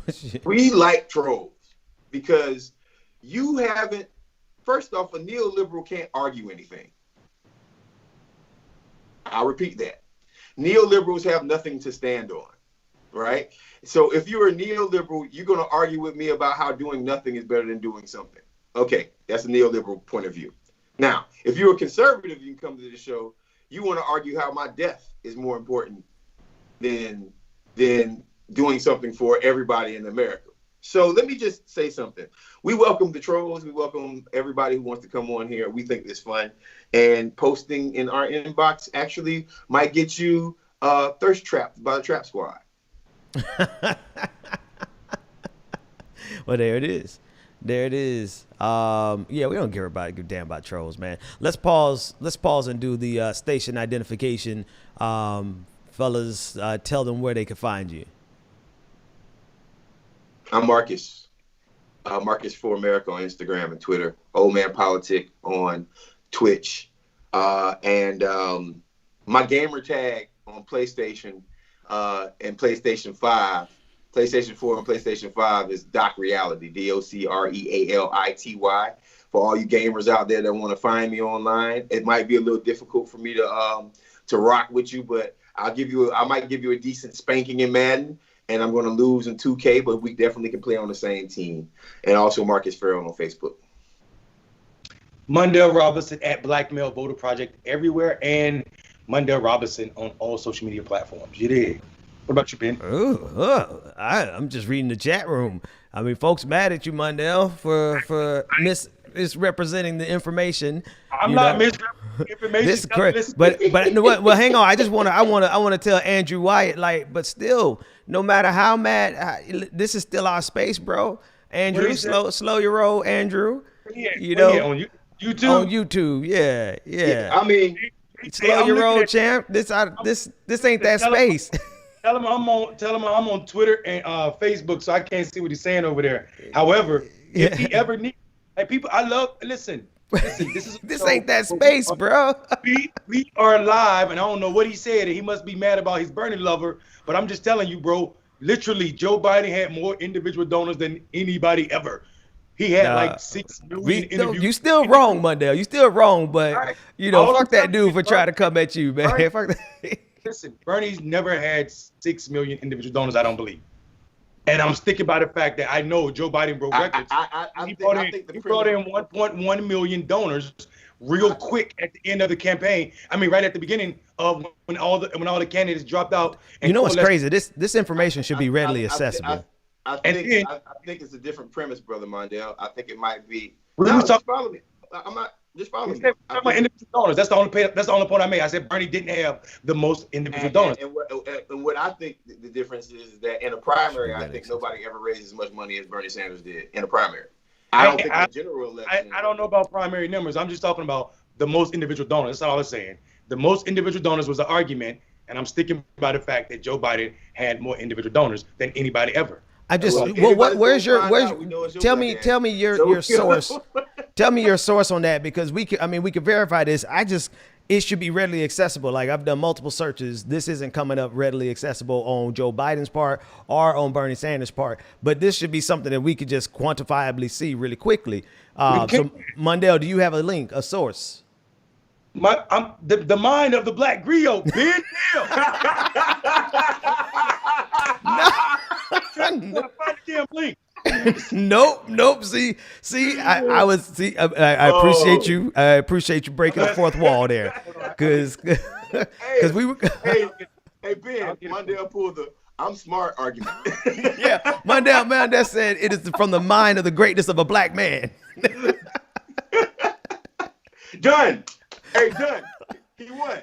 We like trolls because you haven't. First off, a neoliberal can't argue anything. I'll repeat that. Neoliberals have nothing to stand on, right? So if you're a neoliberal, you're going to argue with me about how doing nothing is better than doing something. Okay, that's a neoliberal point of view. Now, if you're a conservative, you can come to the show. You want to argue how my death is more important than doing something for everybody in America. So let me just say something. We welcome the trolls. We welcome everybody who wants to come on here. We think it's fun. And posting in our inbox actually might get you Thirstrap by the Trap Squad. Well, there it is. There it is. Yeah, we don't give a damn about trolls, man. Let's pause and do the station identification. Fellas, tell them where they can find you. I'm Marcus. Marcus for America on Instagram and Twitter. Old Man Politic on Twitch. And my gamer tag on PlayStation and PlayStation 5, PlayStation 4 and PlayStation 5 is Doc Reality, DocReality. For all you gamers out there that want to find me online, it might be a little difficult for me to rock with you, but I might give you a decent spanking in Madden. And I'm going to lose in 2K, but we definitely can play on the same team. And also Marcus Farrell on Facebook. Mundell Robinson at Blackmail Voter Project everywhere, and Mundell Robinson on all social media platforms. You did. What about you, Ben? I'm just reading the chat room. I mean, folks mad at you, Mundell, for misrepresenting the information. I'm not misrepresenting information. This is correct. But well, hang on. I want to tell Andrew Wyatt, but still, no matter how mad, this is still our space, bro. Andrew, slow your roll, Andrew. Yeah, on YouTube. On YouTube, yeah. I mean, slow your roll, champ. This ain't that space. Tell him I'm on Twitter and Facebook, so I can't see what he's saying over there. However, if he ever needs, people, listen. This ain't that space, bro. we are live, and I don't know what he said, and he must be mad about his Bernie lover, but I'm just telling you, bro, literally, Joe Biden had more individual donors than anybody ever. He had 6 million individuals. You still wrong, Mundell. You still wrong, but, fuck that dude for trying to come at you, man. Right. Fuck that. Listen, Bernie's never had 6 million individual donors, I don't believe. And I'm sticking by the fact that I know Joe Biden broke records. He brought in 1.1 million donors real quick at the end of the campaign. I mean, right at the beginning of when all the candidates dropped out. You know what's crazy? This information should be readily accessible. I think it's a different premise, Brother Mondale. I think it might be. Just follow me. I'm not. Just follow me. Individual donors. That's the only point I made. I said Bernie didn't have the most individual donors. And what I think the difference is that in a primary, I think nobody ever raised as much money as Bernie Sanders did in a primary. I don't think in a general election. I don't know about primary numbers. I'm just talking about the most individual donors. That's all I'm saying. The most individual donors was the argument, and I'm sticking by the fact that Joe Biden had more individual donors than anybody ever. Where's your tell me your source. Tell me your source on that, because we can verify this. It should be readily accessible. Like, I've done multiple searches. This isn't coming up readily accessible on Joe Biden's part or on Bernie Sanders' part. But this should be something that we could just quantifiably see really quickly. So, Mundell, do you have a link, a source? I'm the mind of the Black griot, Ben. No. Find the damn link. Nope. See, I was see. I appreciate you. I appreciate you breaking the fourth wall there, because we were. Hey, Ben, Mondale pulled the "I'm smart" argument. Yeah, Mondale said it is from the mind of the greatness of a black man. Done. Hey, done. He won.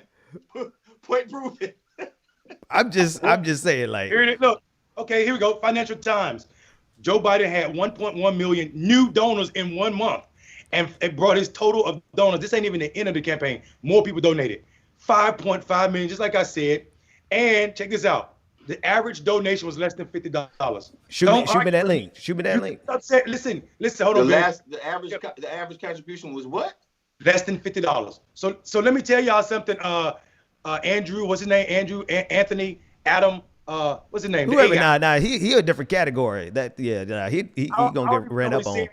Point proven. I'm just saying, like. Here it is. Look. Okay, here we go. Financial Times. Joe Biden had 1.1 million new donors in 1 month, and it brought his total of donors. This ain't even the end of the campaign. More people donated. 5.5 million, just like I said. And check this out. The average donation was less than $50. Shoot me that link. Shoot me that link. Upset. Listen. Hold on. The average contribution was what? Less than $50. So let me tell y'all something. Andrew, what's his name? Anthony, Adam. What's his name? Whoever. He a different category. He gonna get ran up on.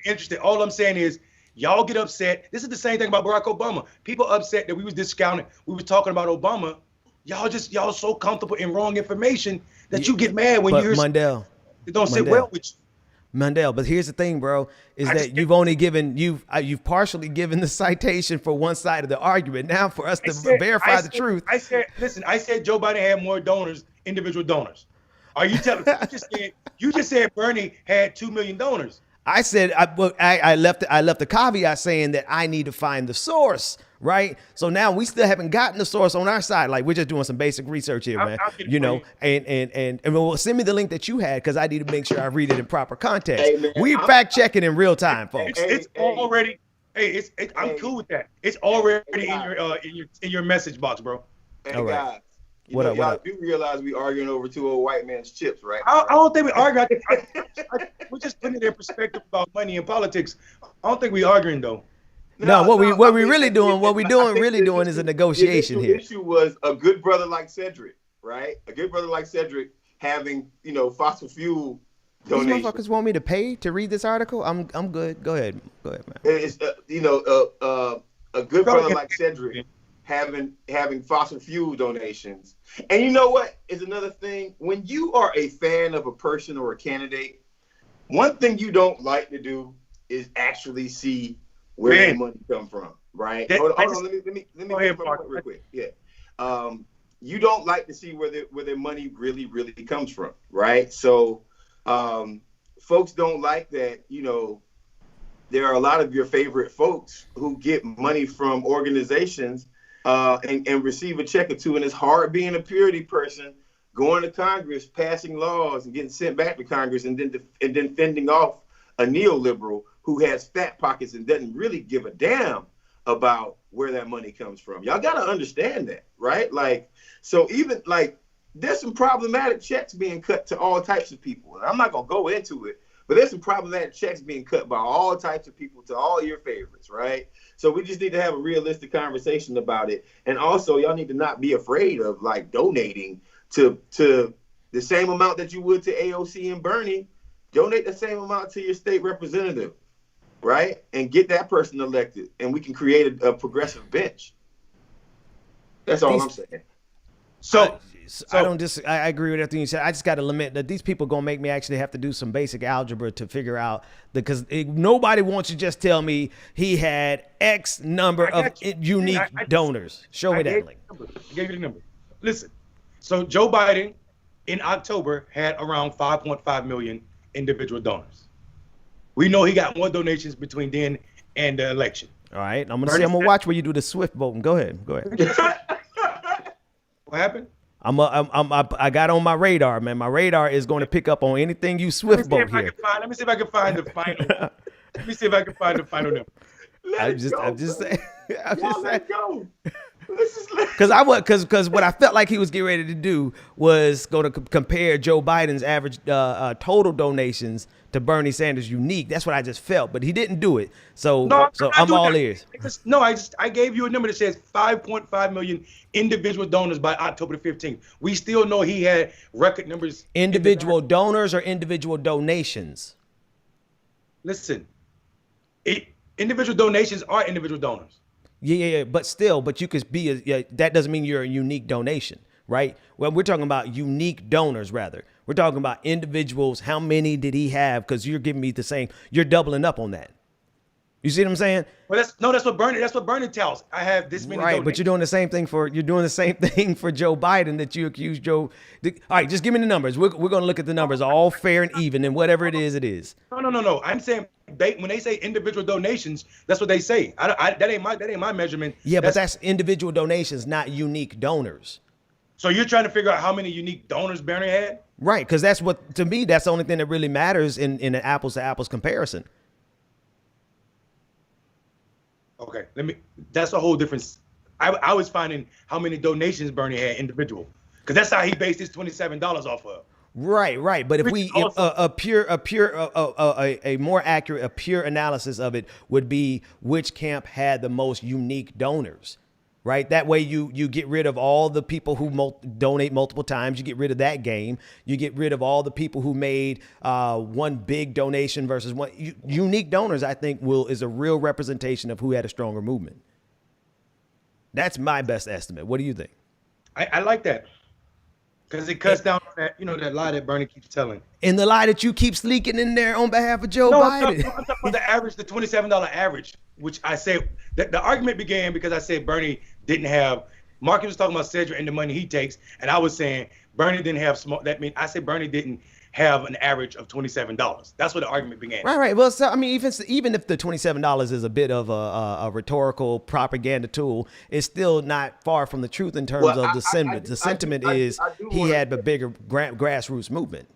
Interesting. All I'm saying is, y'all get upset. This is the same thing about Barack Obama. People upset that we was discounting. We was talking about Obama. Y'all so comfortable in wrong information that you get mad when you hear Mondale. It don't sit well with you. Mondale, but here's the thing, bro, you've partially given the citation for one side of the argument. Now for us to verify the truth. I said Joe Biden had more donors, individual donors. Are you telling me? You just said Bernie had 2 million donors. I said I left the caveat saying that I need to find the source, right? So now we still haven't gotten the source on our side. Like, we're just doing some basic research here, man. And well, send me the link that you had, because I need to make sure I read it in proper context. Hey, we fact checking in real time, folks. It's already. Hey, I'm cool with that. It's already in your message box, bro. Hey, all right. guys. Y'all do realize we arguing over two old white man's chips, right? I don't think we argue. We're just putting it in perspective about money and politics. I don't think we arguing though. What we really doing is a negotiation here. The issue was a good brother like Cedric, right? A good brother like Cedric having, fossil fuel donations. These motherfuckers want me to pay to read this article? I'm good. Go ahead, man. It's a good brother like Cedric having fossil fuel donations. And you know what is another thing? When you are a fan of a person or a candidate, one thing you don't like to do is actually see where the money come from, right? Hold on. Let me go ahead, real quick. Yeah. You don't like to see where their money really comes from, right? So folks don't like that, there are a lot of your favorite folks who get money from organizations and receive a check or two, and it's hard being a purity person, going to Congress, passing laws, and getting sent back to Congress, and then fending off a neoliberal who has fat pockets and doesn't really give a damn about where that money comes from. Y'all got to understand that, right? Like, so even like there's some problematic checks being cut to all types of people. And I'm not going to go into it, but there's some problematic checks being cut by all types of people to all your favorites, right? So we just need to have a realistic conversation about it. And also, y'all need to not be afraid of like donating to the same amount that you would to AOC and Bernie. Donate the same amount to your state representative, right? And get that person elected, and we can create a progressive bench. That's all I'm saying. So I agree with everything you said. I just got to lament that these people gonna make me actually have to do some basic algebra to figure out because nobody wants you to just tell me he had X number of unique donors. Show me that link. I gave you the number. Listen, so Joe Biden in October had around 5.5 million individual donors. We know he got more donations between then and the election. All right, I'm gonna watch where you do the Swift voting. Go ahead. What happened? I got on my radar, man. My radar is going to pick up on anything you Swift vote here. Let me see if I can find the final. Let me see if I can find the final number. I'm just saying. Because what I felt like he was getting ready to do was going to compare Joe Biden's average total donations to Bernie Sanders' unique. That's what I just felt, but he didn't do it. So I'm all ears. I gave you a number that says 5.5 million individual donors by October the 15th. We still know he had record numbers. Individual donors or individual donations? Listen, individual donations are individual donors. Yeah, but you could be that doesn't mean you're a unique donation, right? Well, we're talking about unique donors, rather. We're talking about individuals. How many did he have? Because you're giving me the same. You're doubling up on that. You see what I'm saying? Well, that's what Bernie tells. I have this many. Right, but you're doing the same thing for Joe Biden that you accused Joe. All right, just give me the numbers. We're going to look at the numbers, all fair and even, and whatever it is, it is. No. I'm saying when they say individual donations, that's what they say. That ain't my measurement. Yeah, but that's individual donations, not unique donors. So you're trying to figure out how many unique donors Bernie had? Right, because that's what, to me, that's the only thing that really matters in an apples to apples comparison. Okay, that's a whole different. I was finding how many donations Bernie had individual, because that's how he based his $27 off of. Right. But if we a more accurate, a pure analysis of it would be which camp had the most unique donors. Right. That way you get rid of all the people who donate multiple times. You get rid of that game. You get rid of all the people who made one big donation versus one. Unique donors, I think, is a real representation of who had a stronger movement. That's my best estimate. What do you think? I like that, because it cuts down on that, that lie that Bernie keeps telling. And the lie that you keep sneaking in there on behalf of Joe Biden. I'm talking about the average, the $27 average, which I say that the argument began because I said Bernie didn't have. Marcus was talking about Cedric and the money he takes, and I was saying Bernie didn't have small. That means I said Bernie didn't have an average of $27. That's where the argument began. Right. Well, so I mean, even if the $27 is a bit of a rhetorical propaganda tool, it's still not far from the truth in terms of the sentiment. The sentiment is he had a bigger grassroots movement.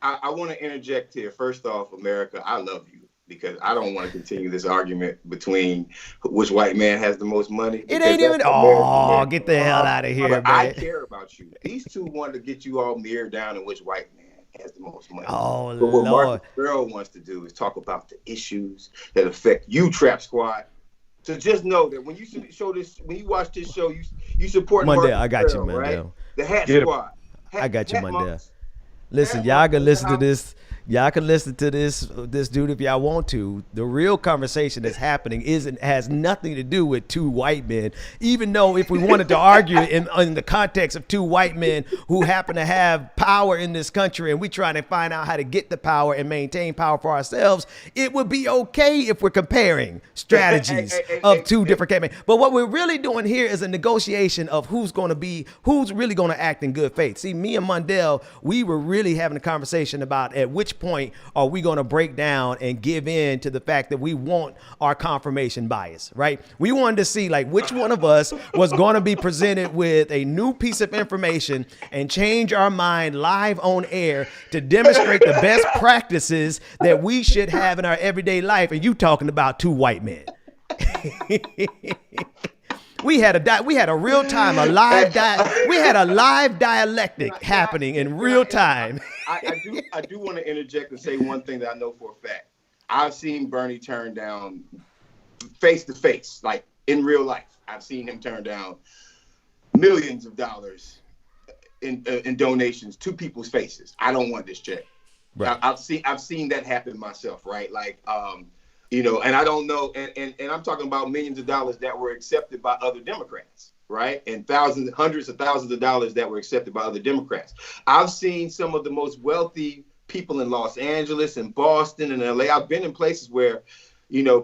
I want to interject here. First off, America, I love you, because I don't want to continue this argument between which white man has the most money. It ain't even. Oh, get the hell out of here, man. I care about you. These two want to get you all mirrored down in which white man has the most money. Oh, but what Lord. Marcus Earl wants to do is talk about the issues that affect you, Trap Squad. So just know that when you watch this show, you support Mondale. Marcus I got you, Earl, Mondale. right? The Hat Squad. I got you, Hat Mondale. Monks. Listen, y'all can listen to this. Y'all can listen to this dude if y'all want to. The real conversation that's happening has nothing to do with two white men. Even though if we wanted to argue in the context of two white men who happen to have power in this country, and we trying to find out how to get the power and maintain power for ourselves, it would be okay if we're comparing strategies of two different campaigns. But what we're really doing here is a negotiation of who's really going to act in good faith. See, me and Mondale, we were really having a conversation about at which point are we going to break down and give in to the fact that we want our confirmation bias, right? We wanted to see like which one of us was going to be presented with a new piece of information and change our mind live on air to demonstrate the best practices that we should have in our everyday life. And you talking about two white men. We had a real time, we had a live dialectic happening in real time. I do want to interject and say one thing that I know for a fact. I've seen Bernie turn down face to face, like in real life. I've seen him turn down millions of dollars in donations to people's faces. I don't want this check. Right. I've seen that happen myself, right? Like, and I don't know, and I'm talking about millions of dollars that were accepted by other Democrats, right? And hundreds of thousands of dollars that were accepted by other Democrats. I've seen some of the most wealthy people in Los Angeles and Boston and LA. I've been in places where,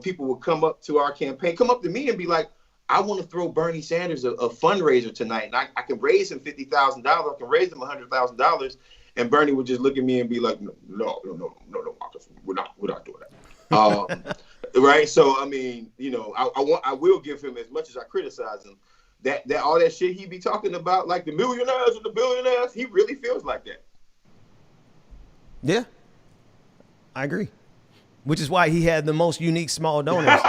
people would come up to our campaign, come up to me and be like, I want to throw Bernie Sanders a fundraiser tonight. And I can raise him $50,000. I can raise him $100,000. And Bernie would just look at me and be like, no, Marcus, we're not doing that. Right. So, I mean, I will give him, as much as I criticize him, that all that shit he be talking about, like the millionaires and the billionaires, he really feels like that. Yeah, I agree. Which is why he had the most unique small donors.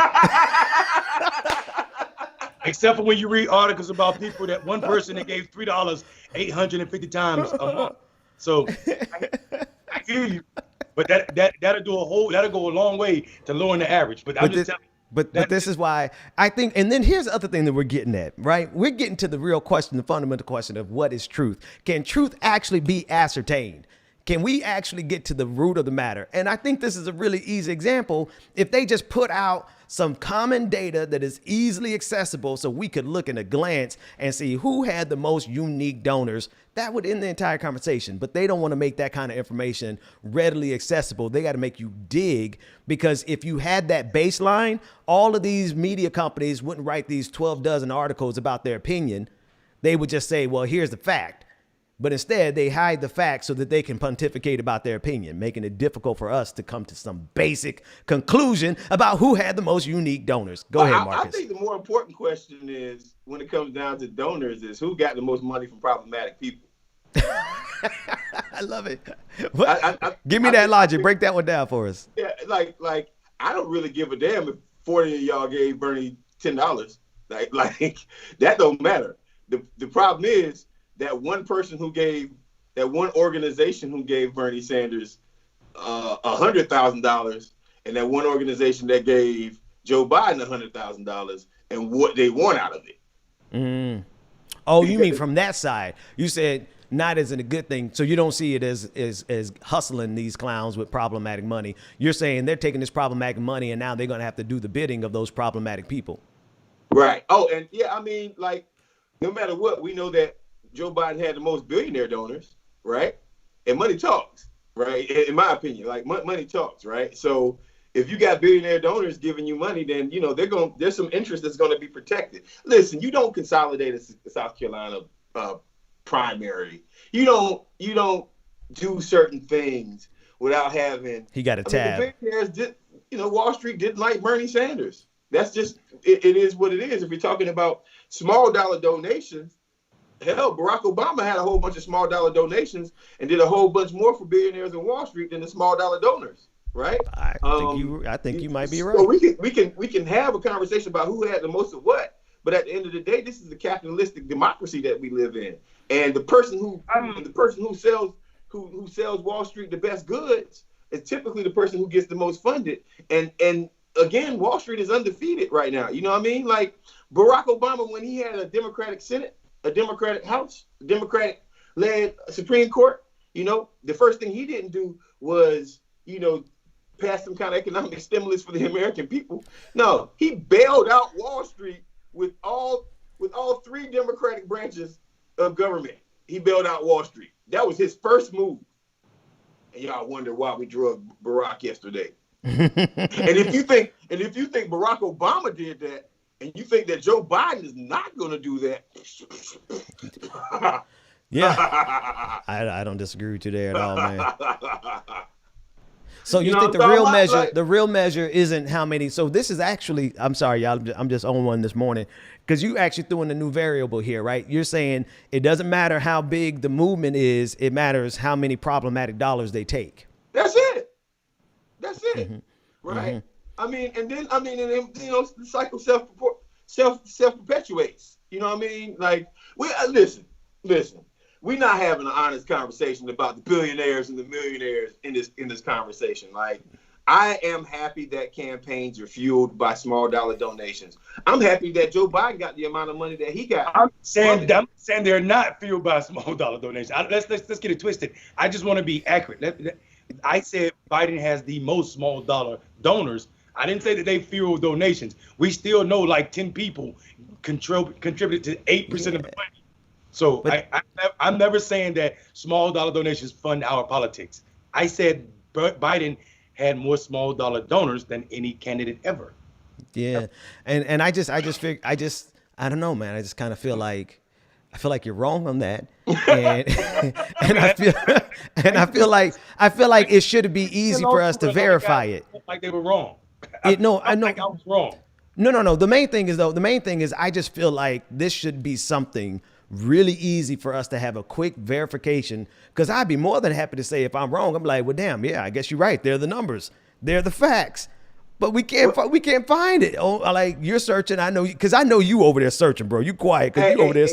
Except for when you read articles about people that one person that gave $3 850 times a month. So I hear you. But that'll go a long way to lowering the average. But this is why I think, and then here's the other thing that we're getting at, right? We're getting to the real question, the fundamental question of what is truth. Can truth actually be ascertained? Can we actually get to the root of the matter? And I think this is a really easy example. If they just put out some common data that is easily accessible so we could look in a glance and see who had the most unique donors, that would end the entire conversation. But they don't want to make that kind of information readily accessible. They got to make you dig, because if you had that baseline, all of these media companies wouldn't write these 12 dozen articles about their opinion. They would just say, well, here's the fact. But instead, they hide the facts so that they can pontificate about their opinion, making it difficult for us to come to some basic conclusion about who had the most unique donors. Go ahead, Marcus. I think the more important question is, when it comes down to donors, is who got the most money from problematic people. I love it. Give me that logic. Break that one down for us. Yeah, like I don't really give a damn if 40 of y'all gave Bernie $10. Like that don't matter. The problem is that one person who gave, that one organization who gave Bernie Sanders $100,000, and that one organization that gave Joe Biden $100,000, and what they want out of it. Mm. Oh, you mean from that side? You said not as in a good thing, so you don't see it as hustling these clowns with problematic money. You're saying they're taking this problematic money, and now they're going to have to do the bidding of those problematic people. Right. Oh, and yeah, I mean, like, no matter what, we know that Joe Biden had the most billionaire donors, right? And money talks, right? In my opinion, like money talks, right? So if you got billionaire donors giving you money, then there's some interest that's going to be protected. Listen, you don't consolidate a South Carolina primary. You don't do certain things without having. He got a tab. The billionaires did, Wall Street didn't like Bernie Sanders. That's just it is what it is. If you're talking about small dollar donations. Hell, Barack Obama had a whole bunch of small dollar donations and did a whole bunch more for billionaires in Wall Street than the small dollar donors, right? I think you might be right. So we can have a conversation about who had the most of what, but at the end of the day, this is the capitalistic democracy that we live in, and the person who sells Wall Street the best goods is typically the person who gets the most funded, and again, Wall Street is undefeated right now. You know what I mean? Like Barack Obama, when he had a Democratic Senate, a Democratic House, a Democratic-led Supreme Court, the first thing he didn't do was, pass some kind of economic stimulus for the American people. No, he bailed out Wall Street with all three Democratic branches of government. He bailed out Wall Street. That was his first move. And y'all wonder why we drug Barack yesterday. and if you think Barack Obama did that, and you think that Joe Biden is not going to do that? Yeah, I don't disagree with you there at all, man. So you think the real measure isn't how many? So this is actually, I'm sorry, y'all, I'm just on one this morning, because you actually threw in a new variable here, right? You're saying it doesn't matter how big the movement is; it matters how many problematic dollars they take. That's it. Mm-hmm. Right. Mm-hmm. And then the cycle self perpetuates. You know what I mean? Like, listen. We're not having an honest conversation about the billionaires and the millionaires in this conversation. Like, I am happy that campaigns are fueled by small dollar donations. I'm happy that Joe Biden got the amount of money that he got. I'm saying they're not fueled by small dollar donations. Let's get it twisted. I just want to be accurate. I said Biden has the most small dollar donors. I didn't say that they fuel donations. We still know like 10 people contributed to 8% of the money. So I'm never saying that small dollar donations fund our politics. I said Biden had more small dollar donors than any candidate ever. Yeah, and I don't know, man. I just kind of feel like you're wrong on that, and I feel like it should be easy for us to verify it. Like they were wrong. I know. Like I was wrong. No. The main thing is I just feel like this should be something really easy for us to have a quick verification, because I'd be more than happy to say if I'm wrong. I'm like, well, damn, yeah, I guess you're right. They're the numbers. They're the facts. But we can't find it. Oh, like you're searching. I know, because I know you over there searching, bro. You quiet because you over there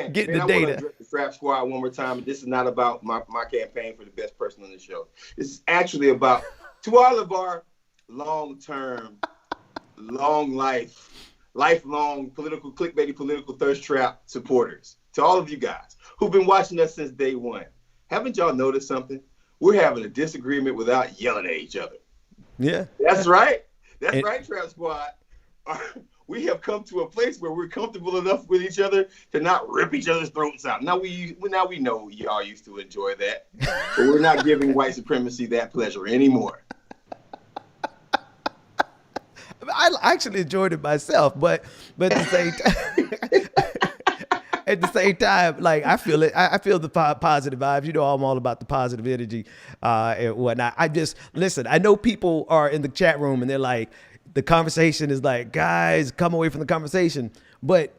getting the data. I want to address the Strap Squad one more time. This is not about my campaign for the best person on the show. This is actually about, to all of our long-term, lifelong political Thirstrap supporters, to all of you guys who've been watching us since day one. Haven't y'all noticed something? We're having a disagreement without yelling at each other. Yeah. That's right. That's right, Trap Squad. We have come to a place where we're comfortable enough with each other to not rip each other's throats out. Now we know y'all used to enjoy that, but we're not giving white supremacy that pleasure anymore. I actually enjoyed it myself, but at the same time, at the same time, like I feel it. I feel the positive vibes. You know, I'm all about the positive energy and whatnot. I just listen. I know people are in the chat room and they're like, the conversation is like, guys, come away from the conversation. But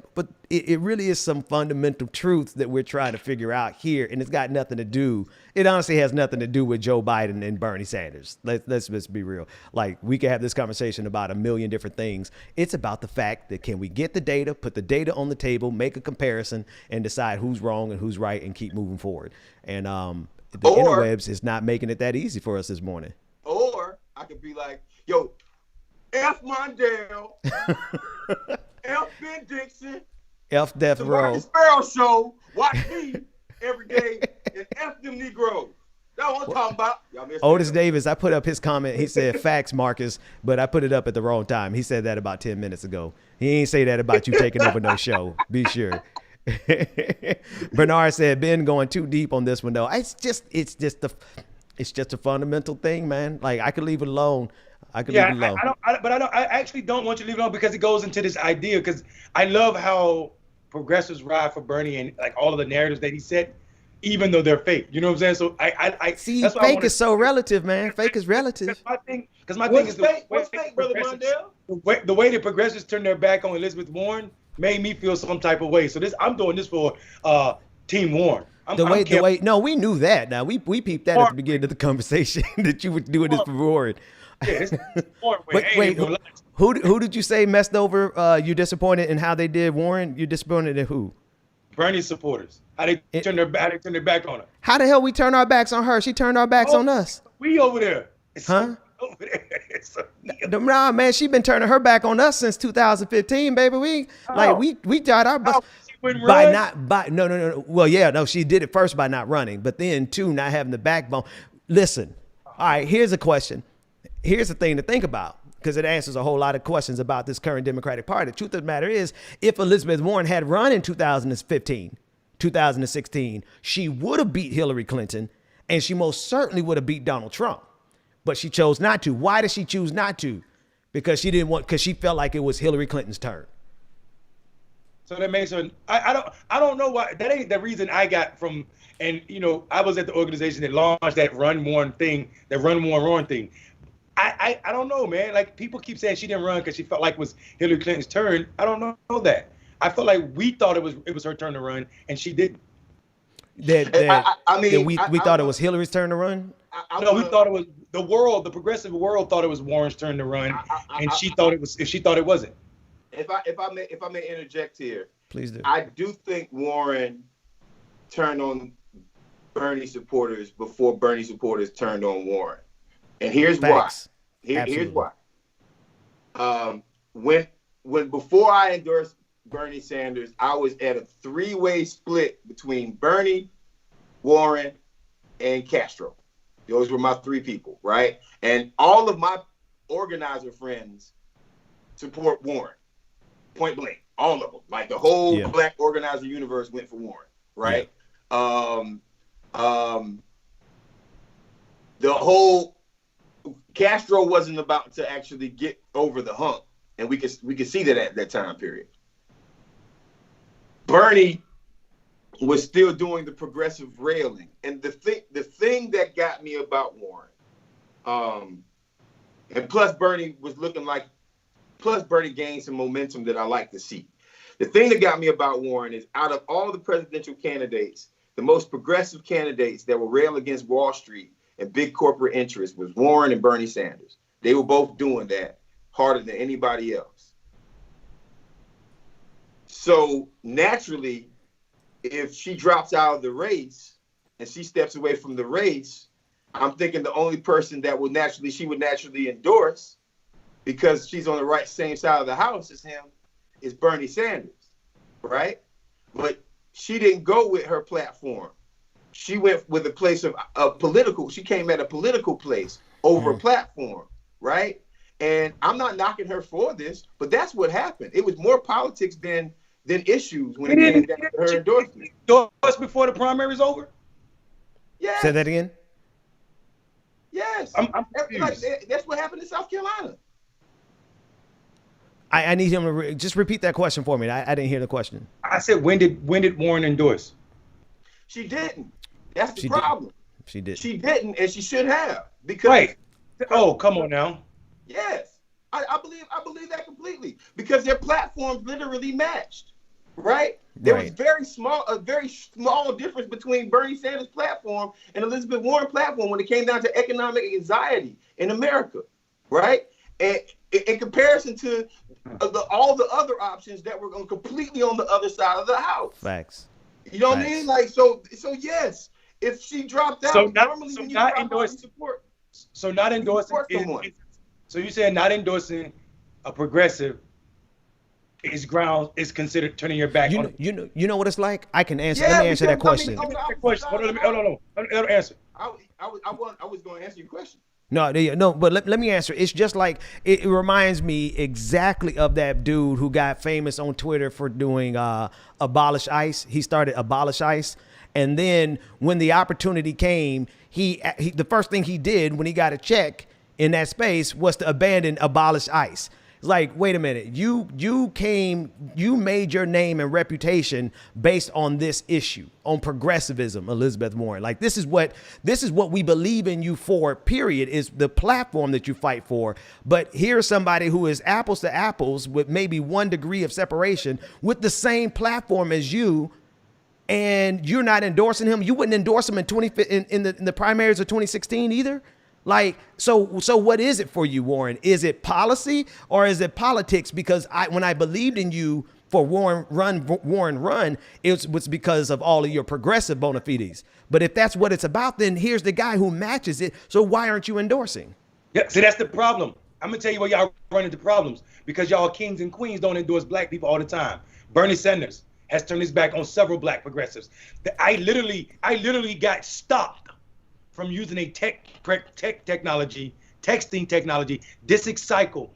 it really is some fundamental truths that we're trying to figure out here, and it's got nothing to do. It honestly has nothing to do with Joe Biden and Bernie Sanders. Let's just be real. Like, we can have this conversation about a million different things. It's about the fact that can we get the data, put the data on the table, make a comparison, and decide who's wrong and who's right, and keep moving forward. And the interwebs is not making it that easy for us this morning. Or I could be like, yo, F Mondale, F Ben Dixon, F Death the Row. Marcus Sparrow Show, watch me every day, and F them Negroes. That's what I'm talking about. Y'all Otis Davis, I put up his comment. He said, facts, Marcus, but I put it up at the wrong time. He said that about 10 minutes ago. He ain't say that about you taking over no show. Be sure. Bernard said, Ben going too deep on this one, though. It's just a fundamental thing, man. Like, I could leave it alone. I could leave it alone. I actually don't want you to leave it alone because it goes into this idea, because I love how progressives ride for Bernie and like all of the narratives that he said, even though they're fake. You know what I'm saying? So I see, that's fake is so relative, man. Fake is relative. Because my thing is what's fake, Brother Mondale? The way the progressives turned their back on Elizabeth Warren made me feel some type of way. So I'm doing this for Team Warren. No, we knew that. Now we peeped that at the beginning of the conversation that you were doing this for Warren. Yeah, wait, who did you say messed over? You disappointed in how they did Warren? You disappointed in who? Bernie supporters. How they turn their back on her. How the hell we turn our backs on her? She turned our backs on us. We over there. Huh? Over there. Nah, man, she been turning her back on us since 2015, baby. We tried our best. No. Well, yeah, no, she did it first by not running, but then two, not having the backbone. Listen, all right, here's a question. Here's the thing to think about, because it answers a whole lot of questions about this current Democratic Party. The truth of the matter is, if Elizabeth Warren had run in 2015, 2016, she would have beat Hillary Clinton, and she most certainly would have beat Donald Trump. But she chose not to. Why did she choose not to? Because she felt like it was Hillary Clinton's turn. So that makes her. I don't know why. That ain't the reason I got from. And I was at the organization that launched that Run Warren thing, that Run Warren thing. I don't know, man. Like, people keep saying she didn't run because she felt like it was Hillary Clinton's turn. I don't know that. I felt like we thought it was her turn to run, and she didn't. We thought it was Hillary's turn to run. We thought it was the progressive world thought it was Warren's turn to run, and she thought it was. If she thought it wasn't. If I may interject here, please do. I do think Warren turned on Bernie supporters before Bernie supporters turned on Warren. And here's Facts. why. Here's why. When before I endorsed Bernie Sanders, I was at a three-way split between Bernie, Warren, and Castro. Those were my three people, right? And all of my organizer friends support Warren, point blank. All of them, like the whole Black organizer universe went for Warren, right? Yeah. The whole Castro wasn't about to actually get over the hump, and we could see that at that time period. Bernie was still doing the progressive railing, and the thing that got me about Warren, and plus Bernie gained some momentum that I like to see. The thing that got me about Warren is, out of all the presidential candidates, the most progressive candidates that will rail against Wall Street and big corporate interests was Warren and Bernie Sanders. They were both doing that harder than anybody else. So naturally, if she drops out of the race and she steps away from the race, I'm thinking the only person that she would naturally endorse, because she's on the same side of the house as him, is Bernie Sanders, right? But she didn't go with her platform. She went with a place of political. She came at a political place over a platform, right? And I'm not knocking her for this, but that's what happened. It was more politics than issues when it came down to her endorsement. Endorsed before the primary's over? Yes. Say that again. Yes. I'm that's what happened in South Carolina. I need him to just repeat that question for me. I didn't hear the question. I said, when did Warren endorse? She didn't. That's the problem. She did. She didn't, and she should have. Because right. Oh, come on now. Yes, I believe that completely, because their platforms literally matched. Right? There was a very small difference between Bernie Sanders' platform and Elizabeth Warren platform when it came down to economic anxiety in America. Right? And in comparison to all the other options that were completely on the other side of the house. Facts. You know what I mean? Like, so yes, if she dropped out, normally when you drop out, you support. So not endorsing someone. So you said not endorsing a progressive is considered turning your back on. You know what it's like? I can answer. Let me answer that question. Hold on. Let me answer. I was going to answer your question. No, but let me answer. It's just like, it reminds me exactly of that dude who got famous on Twitter for doing Abolish ICE. He started Abolish ICE. And then when the opportunity came, he the first thing he did when he got a check in that space was to abandon Abolish ICE. It's like, wait a minute, you made your name and reputation based on this issue, on progressivism, Elizabeth Warren. Like, this is what we believe in you for, period, is the platform that you fight for. But here's somebody who is apples to apples with maybe 1 degree of separation with the same platform as you, and you're not endorsing him. You wouldn't endorse him in the primaries of 2016 either. Like, so what is it for you, Warren? Is it policy or is it politics? Because when I believed in you for Warren run, it was because of all of your progressive bona fides. But if that's what it's about, then here's the guy who matches it. So why aren't you endorsing? Yeah, see, that's the problem. I'm gonna tell you where y'all run into problems, because y'all kings and queens don't endorse black people all the time. Bernie Sanders has turned his back on several black progressives. I literally got stopped from using a texting technology this cycle,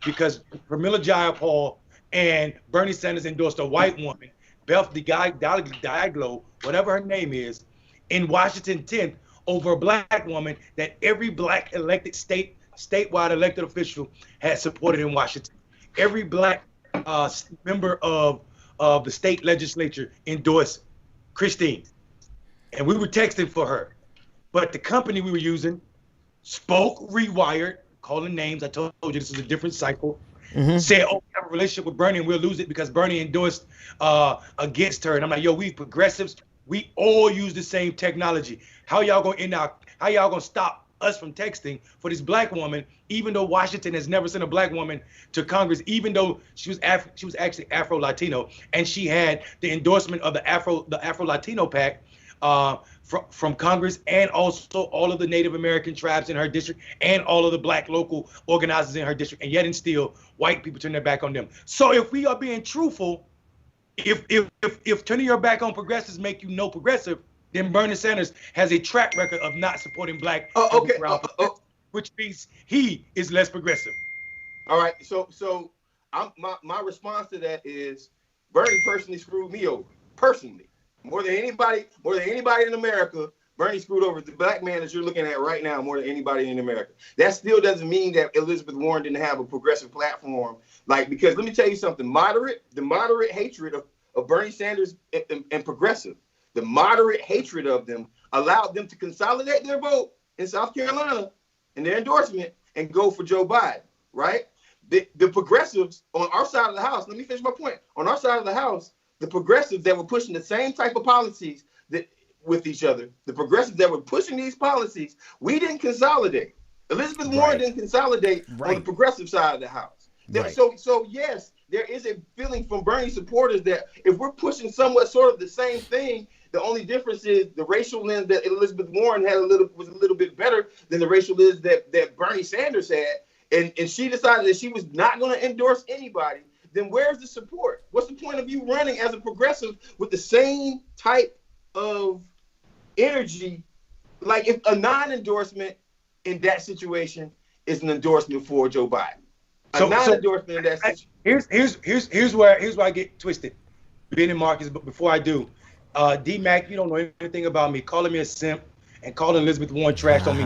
because Pramila Jayapal and Bernie Sanders endorsed a white woman, Beth Diaglo, whatever her name is, in Washington 10th over a black woman that every black elected statewide elected official had supported in Washington. Every black member of the state legislature endorsed Christine, and we were texting for her. But the company we were using spoke rewired, calling names. I told you this is a different cycle. Said, oh, we have a relationship with Bernie and we'll lose it because Bernie endorsed against her. And I'm like, yo, we progressives, we all use the same technology. How y'all gonna stop us from texting for this black woman, even though Washington has never sent a black woman to Congress, even though she was actually Afro-Latino, and she had the endorsement of the Afro-Latino PAC from Congress, and also all of the Native American tribes in her district, and all of the black local organizers in her district, and yet and still white people turn their back on them. So if we are being truthful, if turning your back on progressives make you no progressive, then Bernie Sanders has a track record of not supporting black which means he is less progressive. All right, so my response to that is Bernie personally screwed me over. Personally. More than anybody in America, Bernie screwed over the black man that you're looking at right now more than anybody in America. That still doesn't mean that Elizabeth Warren didn't have a progressive platform. Because let me tell you something, the moderate hatred of Bernie Sanders and progressive, the moderate hatred of them allowed them to consolidate their vote in South Carolina and their endorsement and go for Joe Biden, right? The progressives on our side of the house, let me finish my point. On our side of the house, the progressives that were pushing the same type of policies with each other, the progressives that were pushing these policies, we didn't consolidate. Elizabeth Warren didn't consolidate on the progressive side of the house. So yes, there is a feeling from Bernie supporters that if we're pushing somewhat sort of the same thing, the only difference is the racial lens that Elizabeth Warren was a little bit better than the racial lens that Bernie Sanders had, and she decided that she was not going to endorse anybody. Then where's the support? What's the point of you running as a progressive with the same type of energy? Like, if a non-endorsement in that situation is an endorsement for Joe Biden. So, a non-endorsement in that situation. Here's where I get twisted. Being in Marcus, but before I do, D-Mac, you don't know anything about me. Calling me a simp and calling Elizabeth Warren trash on me.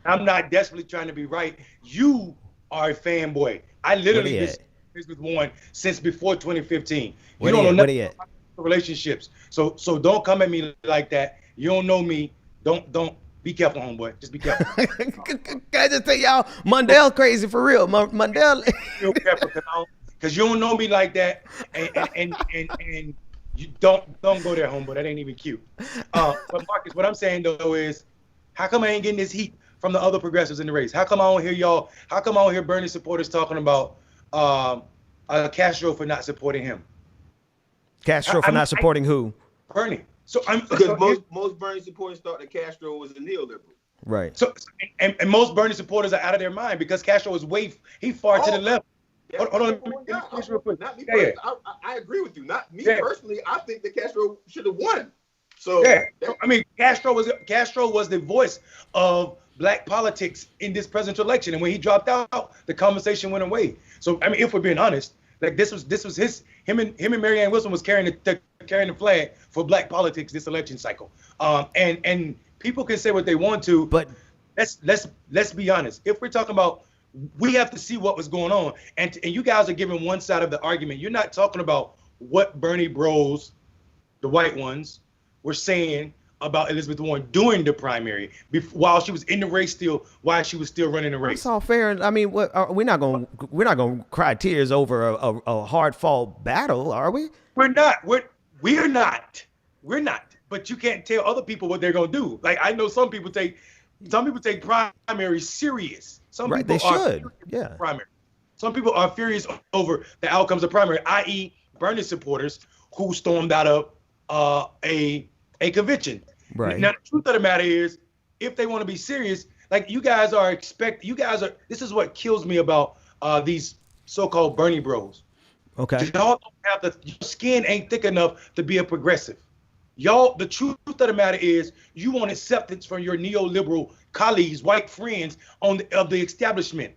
I'm not desperately trying to be right. You are a fanboy. I literally been Elizabeth Warren since before 2015. You don't know nothing about relationships. So don't come at me like that. You don't know me. Don't be careful, homeboy. Just be careful. Can I just tell y'all, Mundell crazy for real. Mundell. Be careful, because you don't know me like that, and you don't go there, homeboy. That ain't even cute. But Marcus, what I'm saying though is, how come I ain't getting this heat from the other progressives in the race? How come I don't hear y'all? How come I don't hear Bernie supporters talking about Castro for not supporting him? Castro for not supporting who? Bernie. Because most Bernie supporters thought that Castro was a neoliberal. Right. So and most Bernie supporters are out of their mind because Castro is far to the left. Hold on, real quick. Not me personally. I agree with you. Not me personally. I think that Castro should have won. So I mean, Castro was the voice of black politics in this presidential election, and when he dropped out, the conversation went away. So I mean, if we're being honest, like this was him and Marianne Wilson was carrying the flag for black politics this election cycle. And people can say what they want to, but let's be honest. If we're talking about, we have to see what was going on, and you guys are giving one side of the argument. You're not talking about what Bernie bros, the white ones, were saying about Elizabeth Warren during the primary, while she was in the race while she was still running the race. It's all fair. I mean, we're not gonna cry tears over a hard fought battle, are we? We're not. We're not. But you can't tell other people what they're gonna do. Like, I know some people take primaries serious. Some right, people they should. Yeah. Primary. Some people are furious over the outcomes of primary, i.e., Bernie supporters who stormed out of a convention. Right. Now, the truth of the matter is, if they want to be serious, like this is what kills me about these so-called Bernie bros. Okay. Y'all don't have your skin ain't thick enough to be a progressive. Y'all, the truth of the matter is, you want acceptance from your neoliberal colleagues, white friends of the establishment.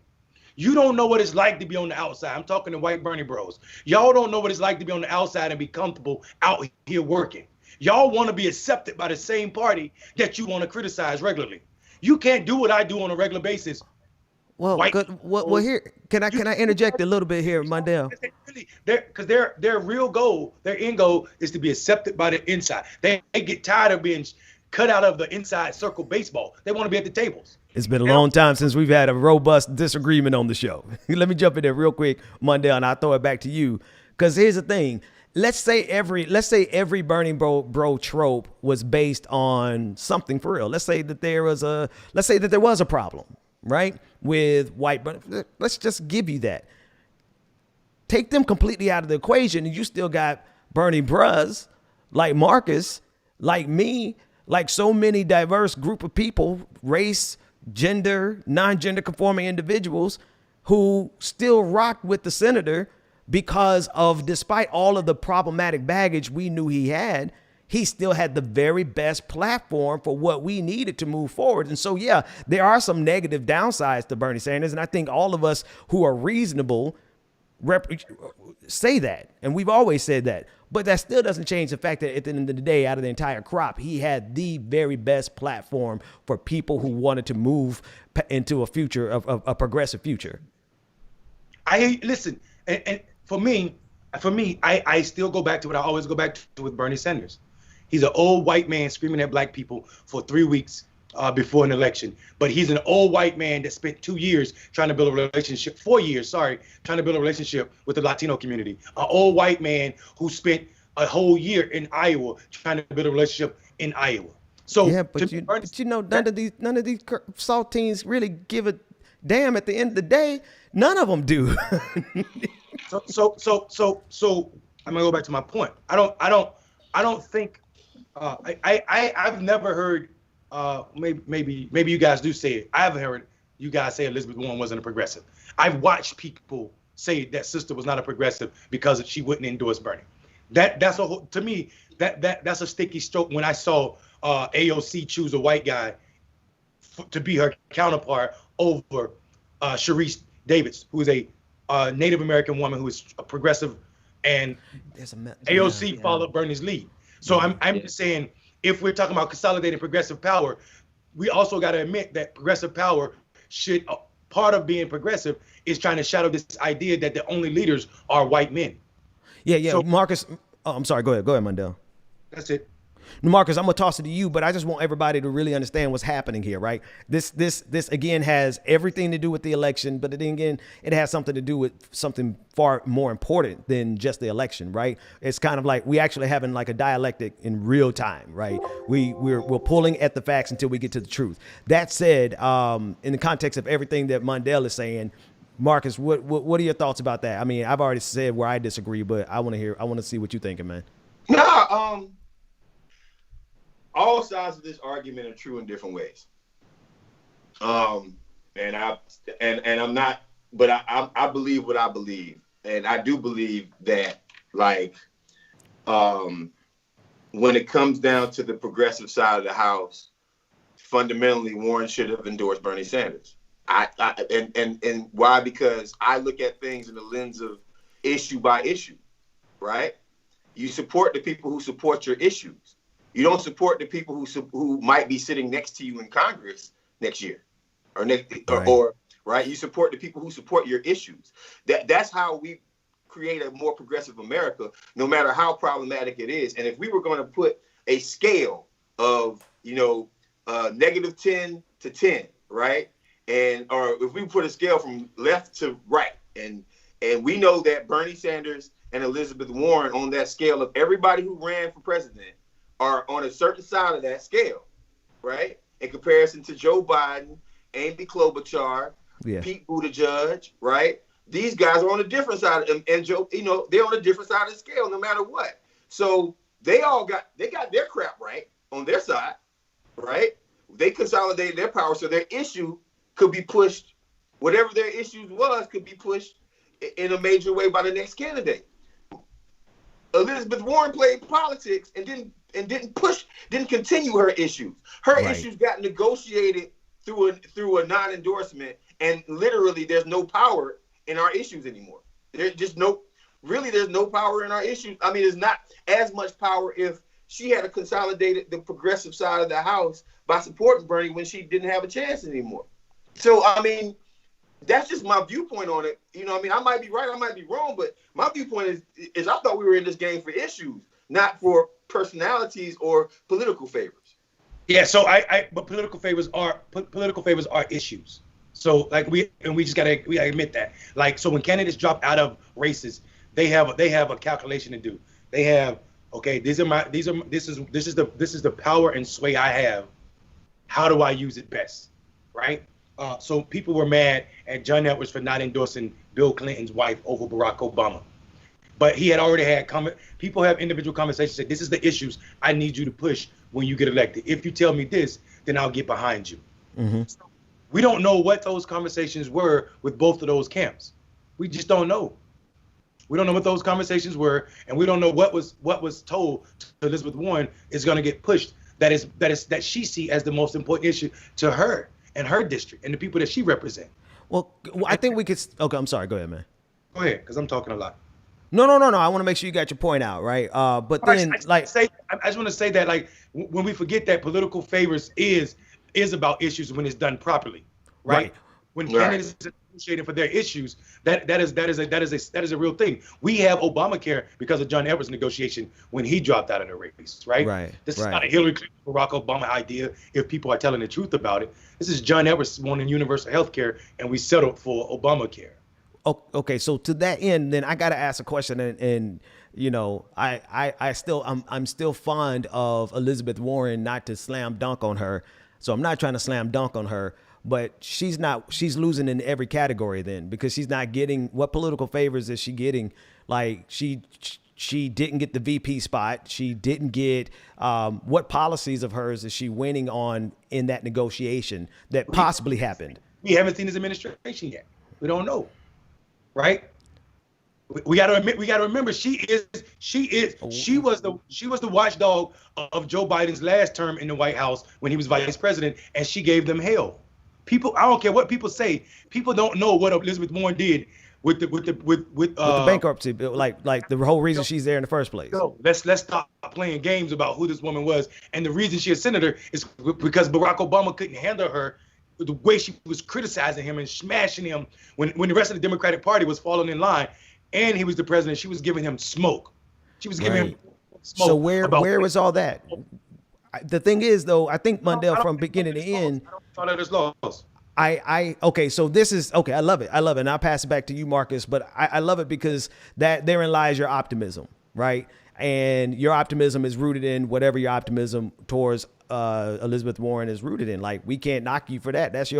You don't know what it's like to be on the outside. I'm talking to white Bernie bros. Y'all don't know what it's like to be on the outside and be comfortable out here working. Y'all want to be accepted by the same party that you want to criticize regularly. You can't do what I do on a regular basis. Well, well, here, can I interject a little bit here, Mundell? Because their real goal, their end goal, is to be accepted by the inside. They get tired of being cut out of the inside circle baseball. They want to be at the tables. It's been a long time since we've had a robust disagreement on the show. Let me jump in there real quick, Mundell, and I'll throw it back to you. Because here's the thing. Let's say every Bernie bro trope was based on something for real. Let's say that there was a problem, right, with white Bernie. Let's just give you that. Take them completely out of the equation, and you still got Bernie bros like Marcus, like me, like so many diverse group of people, race, gender, non-gender conforming individuals who still rocked with the senator because of, despite all of the problematic baggage we knew he had, he still had the very best platform for what we needed to move forward. And so, yeah, there are some negative downsides to Bernie Sanders. And I think all of us who are reasonable say that. And we've always said that. But that still doesn't change the fact that at the end of the day, out of the entire crop, he had the very best platform for people who wanted to move into a future of a progressive future. Listen, and for me, I still go back to what I always go back to with Bernie Sanders. He's an old white man screaming at black people for 3 weeks before an election. But he's an old white man that spent 2 years trying to build a relationship, 4 years, trying to build a relationship with the Latino community. An old white man who spent a whole year in Iowa trying to build a relationship in Iowa. So yeah, but you know, none of these saltines really give a damn at the end of the day. None of them do. So I'm gonna go back to my point. I don't think I've never heard maybe you guys do say it. I haven't heard you guys say Elizabeth Warren wasn't a progressive. I've watched people say that sister was not a progressive because she wouldn't endorse Bernie. That's to me that's a sticky stroke when I saw AOC choose a white guy to be her counterpart over Sharice Davids, who is a Native American woman who is a progressive, and AOC followed Bernie's lead. So I'm just saying, if we're talking about consolidating progressive power, we also got to admit that progressive power should, part of being progressive is trying to shadow this idea that the only leaders are white men. Yeah. So, Marcus, I'm sorry. Go ahead, Mondale. That's it. Marcus, I'm gonna toss it to you, but I just want everybody to really understand what's happening here, right? This again has everything to do with the election, but then again, it has something to do with something far more important than just the election, right? It's kind of like we actually having like a dialectic in real time, right? We're pulling at the facts until we get to the truth. That said, in the context of everything that Mondale is saying, Marcus, what are your thoughts about that? I mean, I've already said where I disagree, but I want to see what you're thinking, man. All sides of this argument are true in different ways. And I'm not, but I believe what I believe. And I do believe that, like, when it comes down to the progressive side of the house, fundamentally Warren should have endorsed Bernie Sanders. And why? Because I look at things in the lens of issue by issue, right? You support the people who support your issues. You don't support the people who might be sitting next to you in Congress next year, or right. You support the people who support your issues. That's how we create a more progressive America, no matter how problematic it is. And if we were going to put a scale of -10 to 10, right, or if we put a scale from left to right, and we know that Bernie Sanders and Elizabeth Warren on that scale of everybody who ran for president are on a certain side of that scale, right? In comparison to Joe Biden, Amy Klobuchar, Pete Buttigieg, right? These guys are on a different side, and Joe, they're on a different side of the scale, no matter what. So they got their crap right on their side, right? They consolidated their power, so their issue could be pushed. Whatever their issues was could be pushed in a major way by the next candidate. Elizabeth Warren played politics and didn't continue her issues. Her issues got negotiated through a non-endorsement, and literally there's no power in our issues anymore. There's no power in our issues. I mean, there's not as much power if she had consolidated the progressive side of the house by supporting Bernie when she didn't have a chance anymore. So, I mean, that's just my viewpoint on it. I might be right, I might be wrong, but my viewpoint is I thought we were in this game for issues, not for personalities or political favors. Yeah, so but political favors are issues. So we gotta admit that. Like, so when candidates drop out of races, they have a calculation to do. They have, okay, this is the power and sway I have. How do I use it best? Right? So people were mad at John Edwards for not endorsing Bill Clinton's wife over Barack Obama. But he had already had people have individual conversations, say, this is the issues I need you to push when you get elected. If you tell me this, then I'll get behind you. Mm-hmm. So we don't know what those conversations were with both of those camps. We just don't know. We don't know what those conversations were, and we don't know what was told to Elizabeth Warren is going to get pushed. That she see as the most important issue to her and her district and the people that she represents. Well, I think we could. Okay, I'm sorry. Go ahead, man. Go ahead, because I'm talking a lot. No. I want to make sure you got your point out, right? But then, I just want to say that, like, when we forget that political favors is about issues when it's done properly, right? When candidates are negotiating for their issues, that is a real thing. We have Obamacare because of John Edwards' negotiation when he dropped out of the race, right? Right. This is not a Hillary Clinton, Barack Obama idea. If people are telling the truth about it, this is John Edwards wanting universal health care, and we settled for Obamacare. Okay, so to that end, then I got to ask a question, and I'm still fond of Elizabeth Warren, not to slam dunk on her. So I'm not trying to slam dunk on her, but she's losing in every category then, because she's not getting, what political favors is she getting? Like, she didn't get the VP spot. She didn't get, what policies of hers is she winning on in that negotiation that possibly happened? We haven't seen his administration yet. We don't know. Right? We got to remember she was the watchdog of Joe Biden's last term in the White House when he was vice president, and she gave them hell. People, I don't care what people say. People don't know what Elizabeth Warren did with the bankruptcy bill, like the whole reason she's there in the first place. So let's stop playing games about who this woman was. And the reason she's a senator is because Barack Obama couldn't handle her, the way she was criticizing him and smashing him when the rest of the Democratic Party was falling in line, and he was the president. She was giving him smoke. She was giving him smoke. So where was all that? The thing is, though, I think Mundell from beginning to end. I don't there's laws. Okay, so this is okay. I love it. And I'll pass it back to you, Marcus. But I love it because therein lies your optimism, right? And your optimism is rooted in whatever your optimism towards Elizabeth Warren is rooted in. Like, we can't knock you for that. That's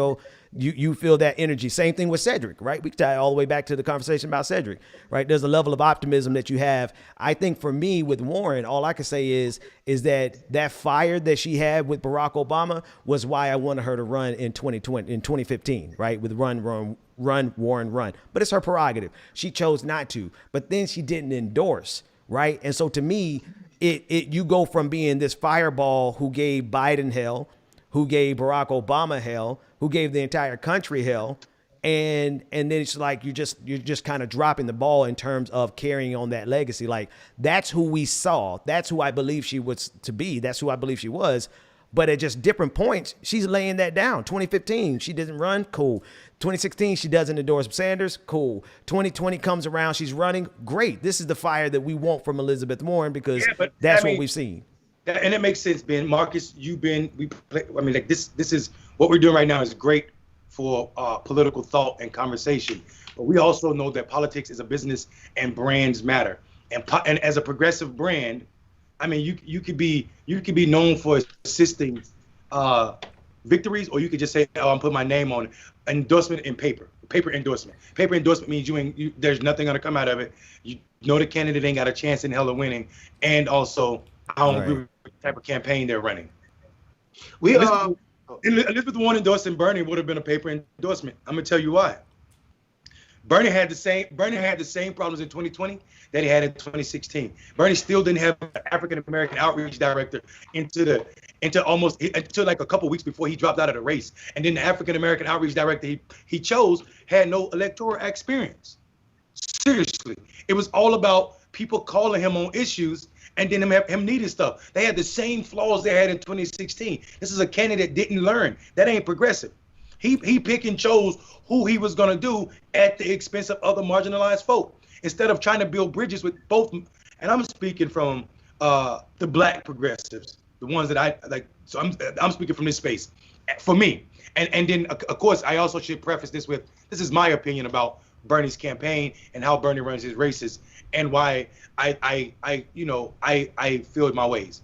you feel that energy. Same thing with Cedric, right? We tie all the way back to the conversation about Cedric, right? There's a level of optimism that you have. I think for me with Warren, all I can say is that fire that she had with Barack Obama was why I wanted her to run in 2015, right? With run, Warren, run. But it's her prerogative. She chose not to, but then she didn't endorse, right? And so to me, you go from being this fireball who gave Biden hell, who gave Barack Obama hell, who gave the entire country hell, and then it's like you're just kind of dropping the ball in terms of carrying on that legacy. Like, that's who we saw. That's who I believe she was to be. That's who I believe she was. But at just different points, she's laying that down. 2015, she didn't run, cool. 2016, she doesn't endorse Sanders, cool. 2020 comes around, she's running, great. This is the fire that we want from Elizabeth Warren because that's what we've seen. And it makes sense, Ben. Marcus, this is what we're doing right now is great for political thought and conversation. But we also know that politics is a business and brands matter. And as a progressive brand, I mean, you could be known for assisting victories, or you could just say, "Oh, I'm putting my name on endorsement in paper." Paper endorsement. Paper endorsement means there's nothing gonna come out of it. You know the candidate ain't got a chance in hell of winning, and also I don't agree with the type of campaign they're running. Elizabeth Warren endorsing Bernie would have been a paper endorsement. I'm gonna tell you why. Bernie had the same problems in 2020 that he had in 2016. Bernie still didn't have an African American outreach director until like a couple weeks before he dropped out of the race. And then the African American outreach director he chose had no electoral experience. Seriously, it was all about people calling him on issues and then him needing stuff. They had the same flaws they had in 2016. This is a candidate that didn't learn. That ain't progressive. He picked and chose who he was going to do at the expense of other marginalized folk, instead of trying to build bridges with both. And I'm speaking from the black progressives, the ones that I like. So I'm speaking from this space for me. And then, of course, I also should preface this with, this is my opinion about Bernie's campaign and how Bernie runs his races and why I feel my ways.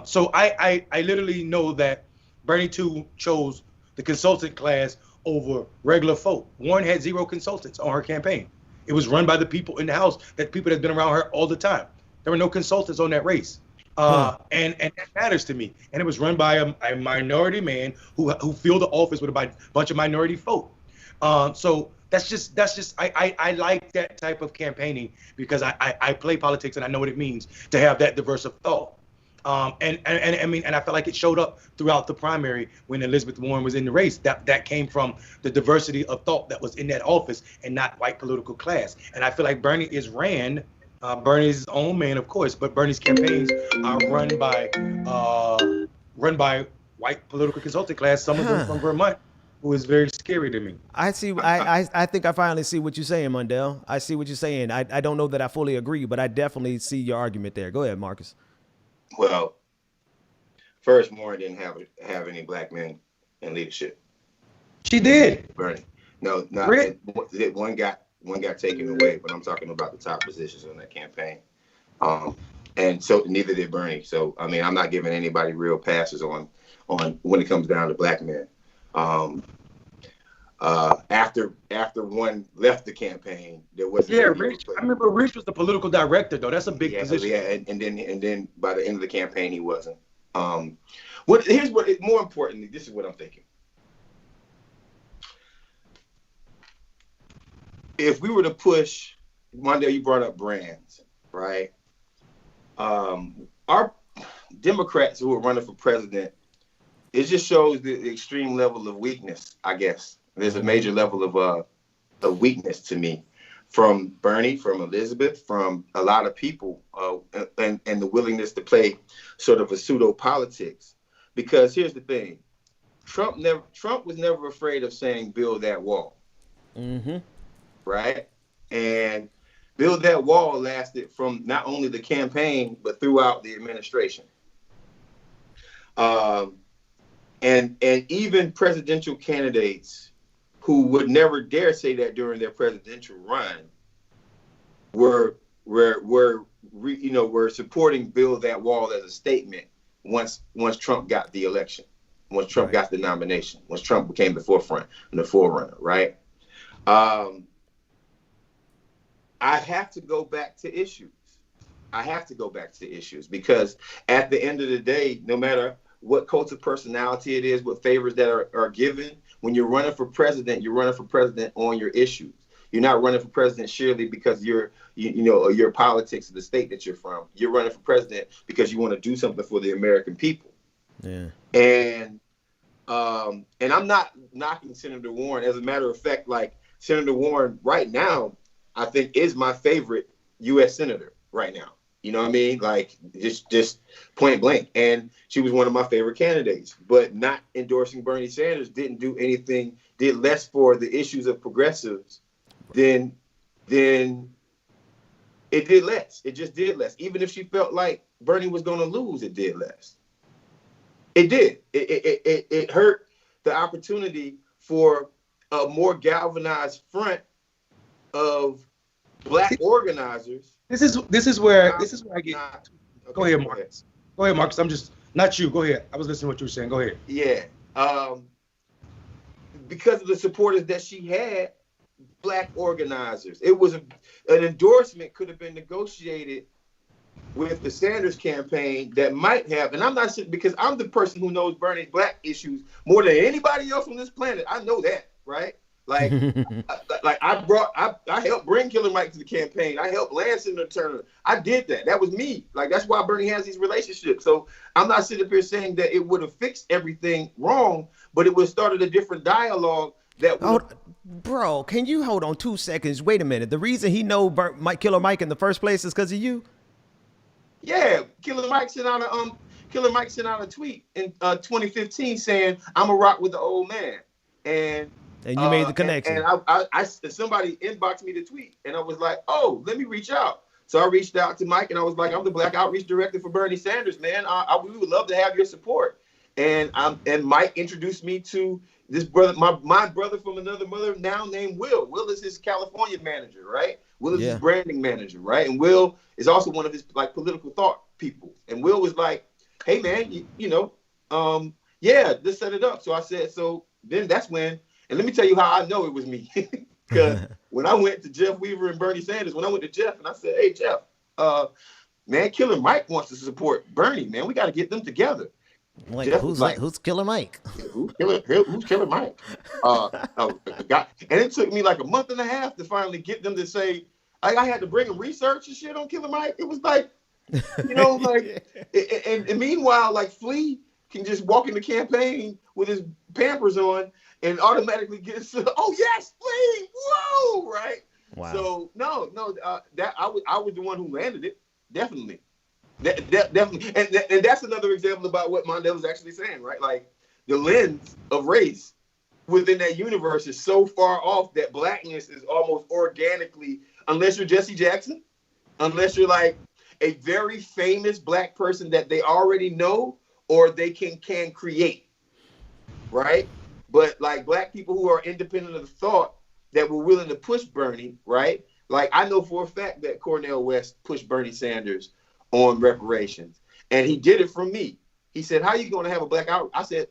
So I literally know that Bernie too chose the consultant class over regular folk. Warren had 0 consultants on her campaign. It was run by the people in the House, that people that's been around her all the time. There were no consultants on that race. And that matters to me. And it was run by a minority man who filled the office with a bunch of minority folk. So that's just I like that type of campaigning because I play politics and I know what it means to have that diverse of thought. And I felt like it showed up throughout the primary when Elizabeth Warren was in the race. That came from the diversity of thought that was in that office and not white political class. And I feel like Bernie is ran. Bernie's his own man, of course, but Bernie's campaigns are run by white political consulting class. Some of them from Vermont, who is very scary to me. I see. I think I finally see what you're saying, Mundell. I see what you're saying. I don't know that I fully agree, but I definitely see your argument there. Go ahead, Marcus. Well, first, Warren didn't have any black men in leadership. She did. Bernie. No, not really? One got taken away, but I'm talking about the top positions in that campaign. And so neither did Bernie. So I mean, I'm not giving anybody real passes on when it comes down to black men. After one left the campampaign, there wasn't. Yeah, Rich. I remember Rich was the political director, though. That's a big position. Yeah, and then by the end of the campaign, he wasn't. More importantly, this is what I'm thinking. If we were to push, Mondale, you brought up brands, right? Our Democrats who are running for president it just shows the extreme level of weakness, I guess. There's a major level of weakness to me from Bernie, from Elizabeth, from a lot of people, and the willingness to play sort of a pseudo politics. Because here's the thing, Trump was never afraid of saying build that wall, right? And build that wall lasted from not only the campaign but throughout the administration. And even presidential candidates who would never dare say that during their presidential run were supporting build that wall as a statement once Trump got the election, once Trump got the nomination, once Trump became the forefront and the forerunner, right? I have to go back to issues. Because at the end of the day, no matter what cult of personality it is, what favors that are given, when you're running for president, you're running for president on your issues. You're not running for president surely because your politics of the state that you're from. You're running for president because you want to do something for the American people. Yeah. And I'm not knocking Senator Warren. As a matter of fact, like Senator Warren right now, I think is my favorite U.S. senator right now. You know what I mean? Like just point blank. And she was one of my favorite candidates, but not endorsing Bernie Sanders did less for the issues of progressives than it did less. It just did less. Even if she felt like Bernie was going to lose, it did less. It did. It hurt the opportunity for a more galvanized front of Black organizers. This is where I get. Go ahead, Marcus. Go ahead, Marcus. I'm just not you. Go ahead. I was listening to what you were saying. Go ahead. Yeah. Because of the supporters that she had, Black organizers. It was an endorsement could have been negotiated with the Sanders campaign that might have, and I'm not sure because I'm the person who knows Bernie's Black issues more than anybody else on this planet. I know that, right? Like, I helped bring Killer Mike to the campaign. I helped land Senator Turner. I did that. That was me. Like, that's why Bernie has these relationships. So I'm not sitting up here saying that it would have fixed everything wrong, but it would have started a different dialogue. Bro, can you hold on 2 seconds? Wait a minute. The reason he know Killer Mike in the first place is because of you? Yeah, Killer Mike sent out a tweet in 2015 saying, "I'm a rock with the old man," and you made the connection. And I somebody inboxed me the tweet, and I was like, "Oh, let me reach out." So I reached out to Mike, and I was like, "I'm the Black Outreach Director for Bernie Sanders, man. We would love to have your support." And Mike introduced me to this brother, my brother from another mother, now named Will. Will is his California manager, right? Will is his branding manager, right? And Will is also one of his like political thought people. And Will was like, "Hey man, let's set it up." So I said, so then that's when, and let me tell you how I know it was me. Because when I went to Jeff Weaver and Bernie Sanders, when I went to Jeff and I said, "Hey Jeff, man, Killer Mike wants to support Bernie, man. We got to get them together." Like, who's Killer Mike? Who's Killer Mike? And it took me like a month and a half to finally get them to say, I had to bring them research and shit on Killer Mike. It was like, and meanwhile, like Flea can just walk in the campaign with his Pampers on and automatically get, "Oh yes, Flea, whoa," right? Wow. So that I was the one who landed it, definitely. Definitely, and that's another example about what Mondale was actually saying, right? Like the lens of race within that universe is so far off that Blackness is almost organically, unless you're Jesse Jackson, unless you're like a very famous Black person that they already know or they can create, right? But like Black people who are independent of thought that were willing to push Bernie, right? Like I know for a fact that Cornel West pushed Bernie Sanders on reparations, and he did it from me. He said, "How are you going to have a Black out?" I said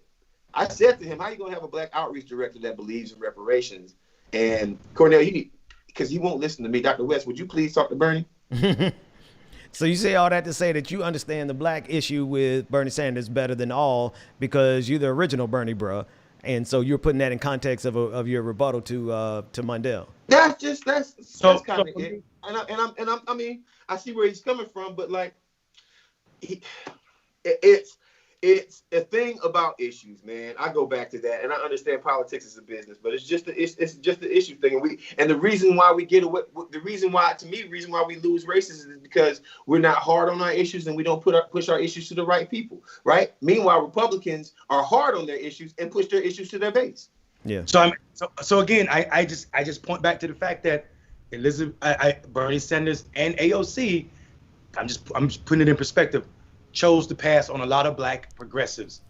to him, "How are you going to have a Black outreach director that believes in reparations?" And Cornel, because he won't listen to me. Dr. West, would you please talk to Bernie? So you say all that to say that you understand the Black issue with Bernie Sanders better than all because you're the original Bernie, bro. And so you're putting that in context of your rebuttal to Mondale. That's kind of it. I mean, I see where he's coming from, but like, it's it's a thing about issues, man. I go back to that, and I understand politics is a business, but it's just the issue thing. And the reason why we get away, the reason why we lose races is because we're not hard on our issues and we don't push our issues to the right people, right? Meanwhile, Republicans are hard on their issues and push their issues to their base. Yeah. So again, I just point back to the fact that Bernie Sanders and AOC, I'm just putting it in perspective, chose to pass on a lot of black progressives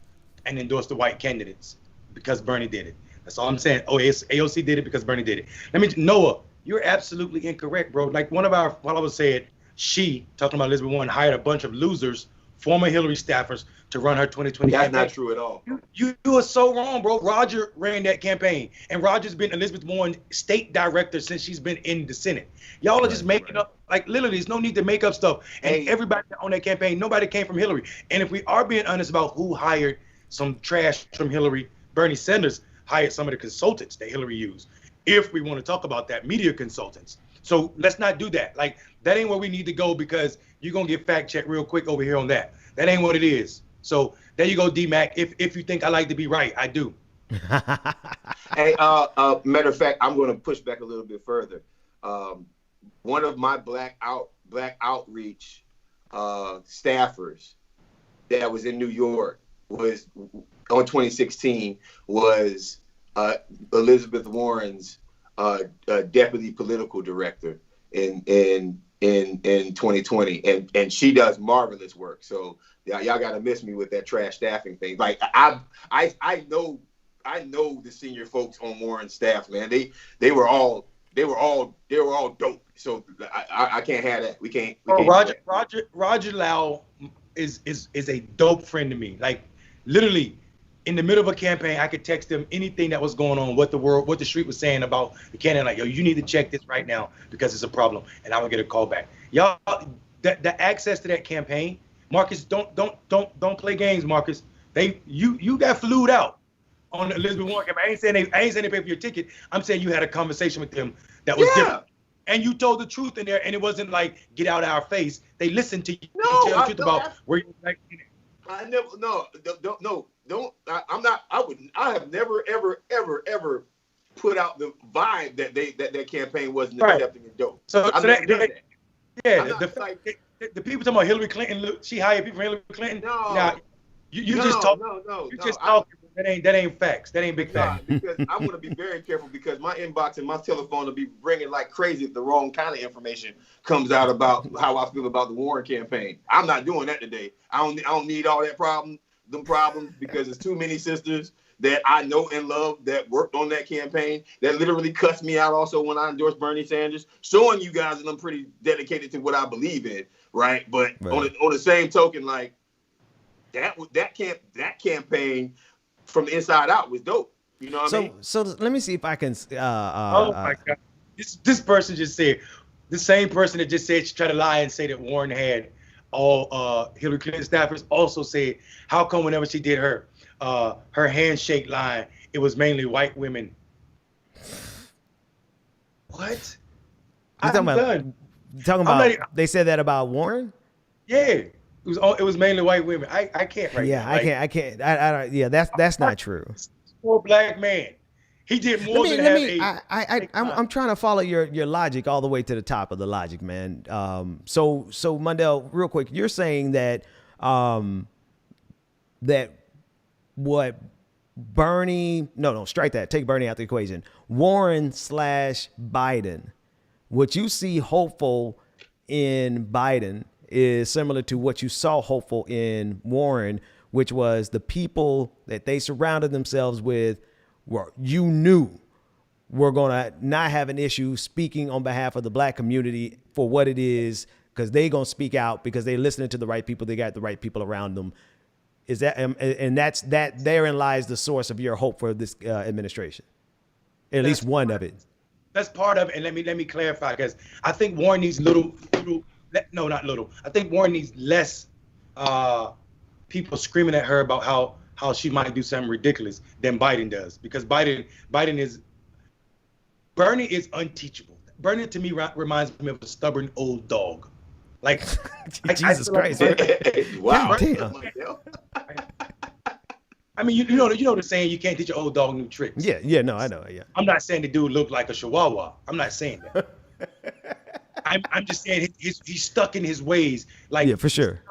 and endorse the white candidates because Bernie did it. That's all I'm saying. Oh, AOC did it because Bernie did it. Noah, you're absolutely incorrect, bro. Like one of our followers said, she, talking about Elizabeth Warren, hired a bunch of losers, former Hillary staffers, to run her 2020 That's campaign. not true at all. You are so wrong, bro. Roger ran that campaign, and Roger's been Elizabeth Warren's state director since she's been in the Senate. Y'all are just making up, like literally, there's no need to make up stuff. And everybody on that campaign, nobody came from Hillary. And if we are being honest about who hired some trash from Hillary, Bernie Sanders hired some of the consultants that Hillary used. If we want to talk about that, media consultants. So let's not do that. Like, that ain't where we need to go, because you're going to get fact checked real quick over here on that. That ain't what it is. So there you go, D-Mac. If you think I like to be right, I do. Hey, matter of fact, I'm going to push back a little bit further. One of my black outreach staffers that was in New York was on 2016 was Elizabeth Warren's deputy political director in 2020, and she does marvelous work. So y'all gotta miss me with that trash staffing thing. Like I know the senior folks on Warren's staff, man. They were all dope. So I can't have that. We can't. Roger Lau is a dope friend to me. Like literally, in the middle of a campaign, I could text him anything that was going on, what the street was saying about the candidate. Like, yo, you need to check this right now because it's a problem, and I would get a call back. Y'all, the access to that campaign, Marcus, don't play games, Marcus. You got flued out on the Elizabeth Warren campaign. I ain't saying they pay for your ticket. I'm saying you had a conversation with them that was different. And you told the truth in there, and it wasn't like get out of our face. They listened to you. Tell the truth about where you like. I never. No. Don't. I have never, ever put out the vibe that campaign wasn't accepting and dope. The people talking about Hillary Clinton. She hired people from Hillary Clinton. No. You just talk. That ain't facts. That ain't big facts. Because I want to be very careful, because my inbox and my telephone will be ringing like crazy if the wrong kind of information comes out about how I feel about the Warren campaign. I'm not doing that today. I don't need all that problems, because there's too many sisters that I know and love that worked on that campaign that literally cussed me out also when I endorsed Bernie Sanders, showing you guys that I'm pretty dedicated to what I believe in, right? But on the same token, like that campaign from the inside out was dope. You know what I mean? So let me see if I can. Oh my God! This person just said, the same person that just said she tried to lie and say that Warren had all Hillary Clinton staffers also said, how come whenever she did her handshake line, it was mainly white women? What? I'm done. Talking about they said that about Warren? Yeah. It was mainly white women. I can't right now. I can't. Yeah, that's not true. Poor black man. He did more than I'm trying to follow your logic all the way to the top of the logic, man. So Mundell, real quick, you're saying that that what Bernie, no, strike that. Take Bernie out the equation. Warren / Biden. What you see hopeful in Biden is similar to what you saw hopeful in Warren, which was the people that they surrounded themselves with were we're going to not have an issue speaking on behalf of the black community for what it is, because they're going to speak out because they're listening to the right people. They got the right people around them. Is that, and that's therein lies the source of your hope for this administration. At least one of it. That's part of it. And let me clarify, because I think Warren needs I think Warren needs less people screaming at her about how she might do something ridiculous than Biden does, because Bernie is unteachable. Bernie to me reminds me of a stubborn old dog. Like Jesus Christ! Wow. I mean, you know the saying, you can't teach an old dog new tricks. Yeah, no, I know, yeah. I'm not saying the dude looked like a chihuahua. I'm not saying that. I'm just saying he's stuck in his ways. Like, yeah, for sure.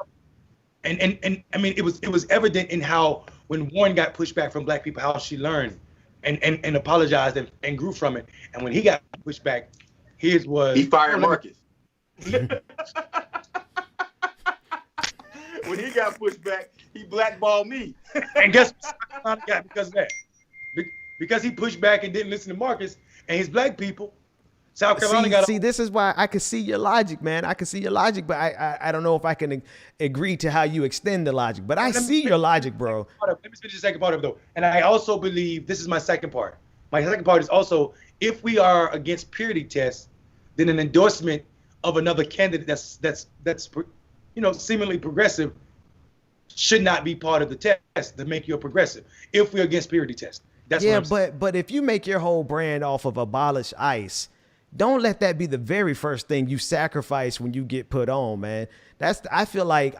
And I mean, it was evident in how when Warren got pushed back from black people, how she learned and apologized and grew from it. And when he got pushed back, his was he fired Marcus. When he got pushed back, he blackballed me. And guess what I got because of that? Because he pushed back and didn't listen to Marcus and his black people. South Carolina got. See, this is why I can see your logic, man. I can see your logic, but I don't know if I can agree to how you extend the logic. But I see your logic, bro. Let me finish the second part of it, though. And I also believe this is my second part. My second part is also, if we are against purity tests, then an endorsement of another candidate that's seemingly progressive should not be part of the test to make you a progressive. If we're against purity tests, that's yeah. What I'm saying. But if you make your whole brand off of abolish ICE, don't let that be the very first thing you sacrifice when you get put on, man. I feel like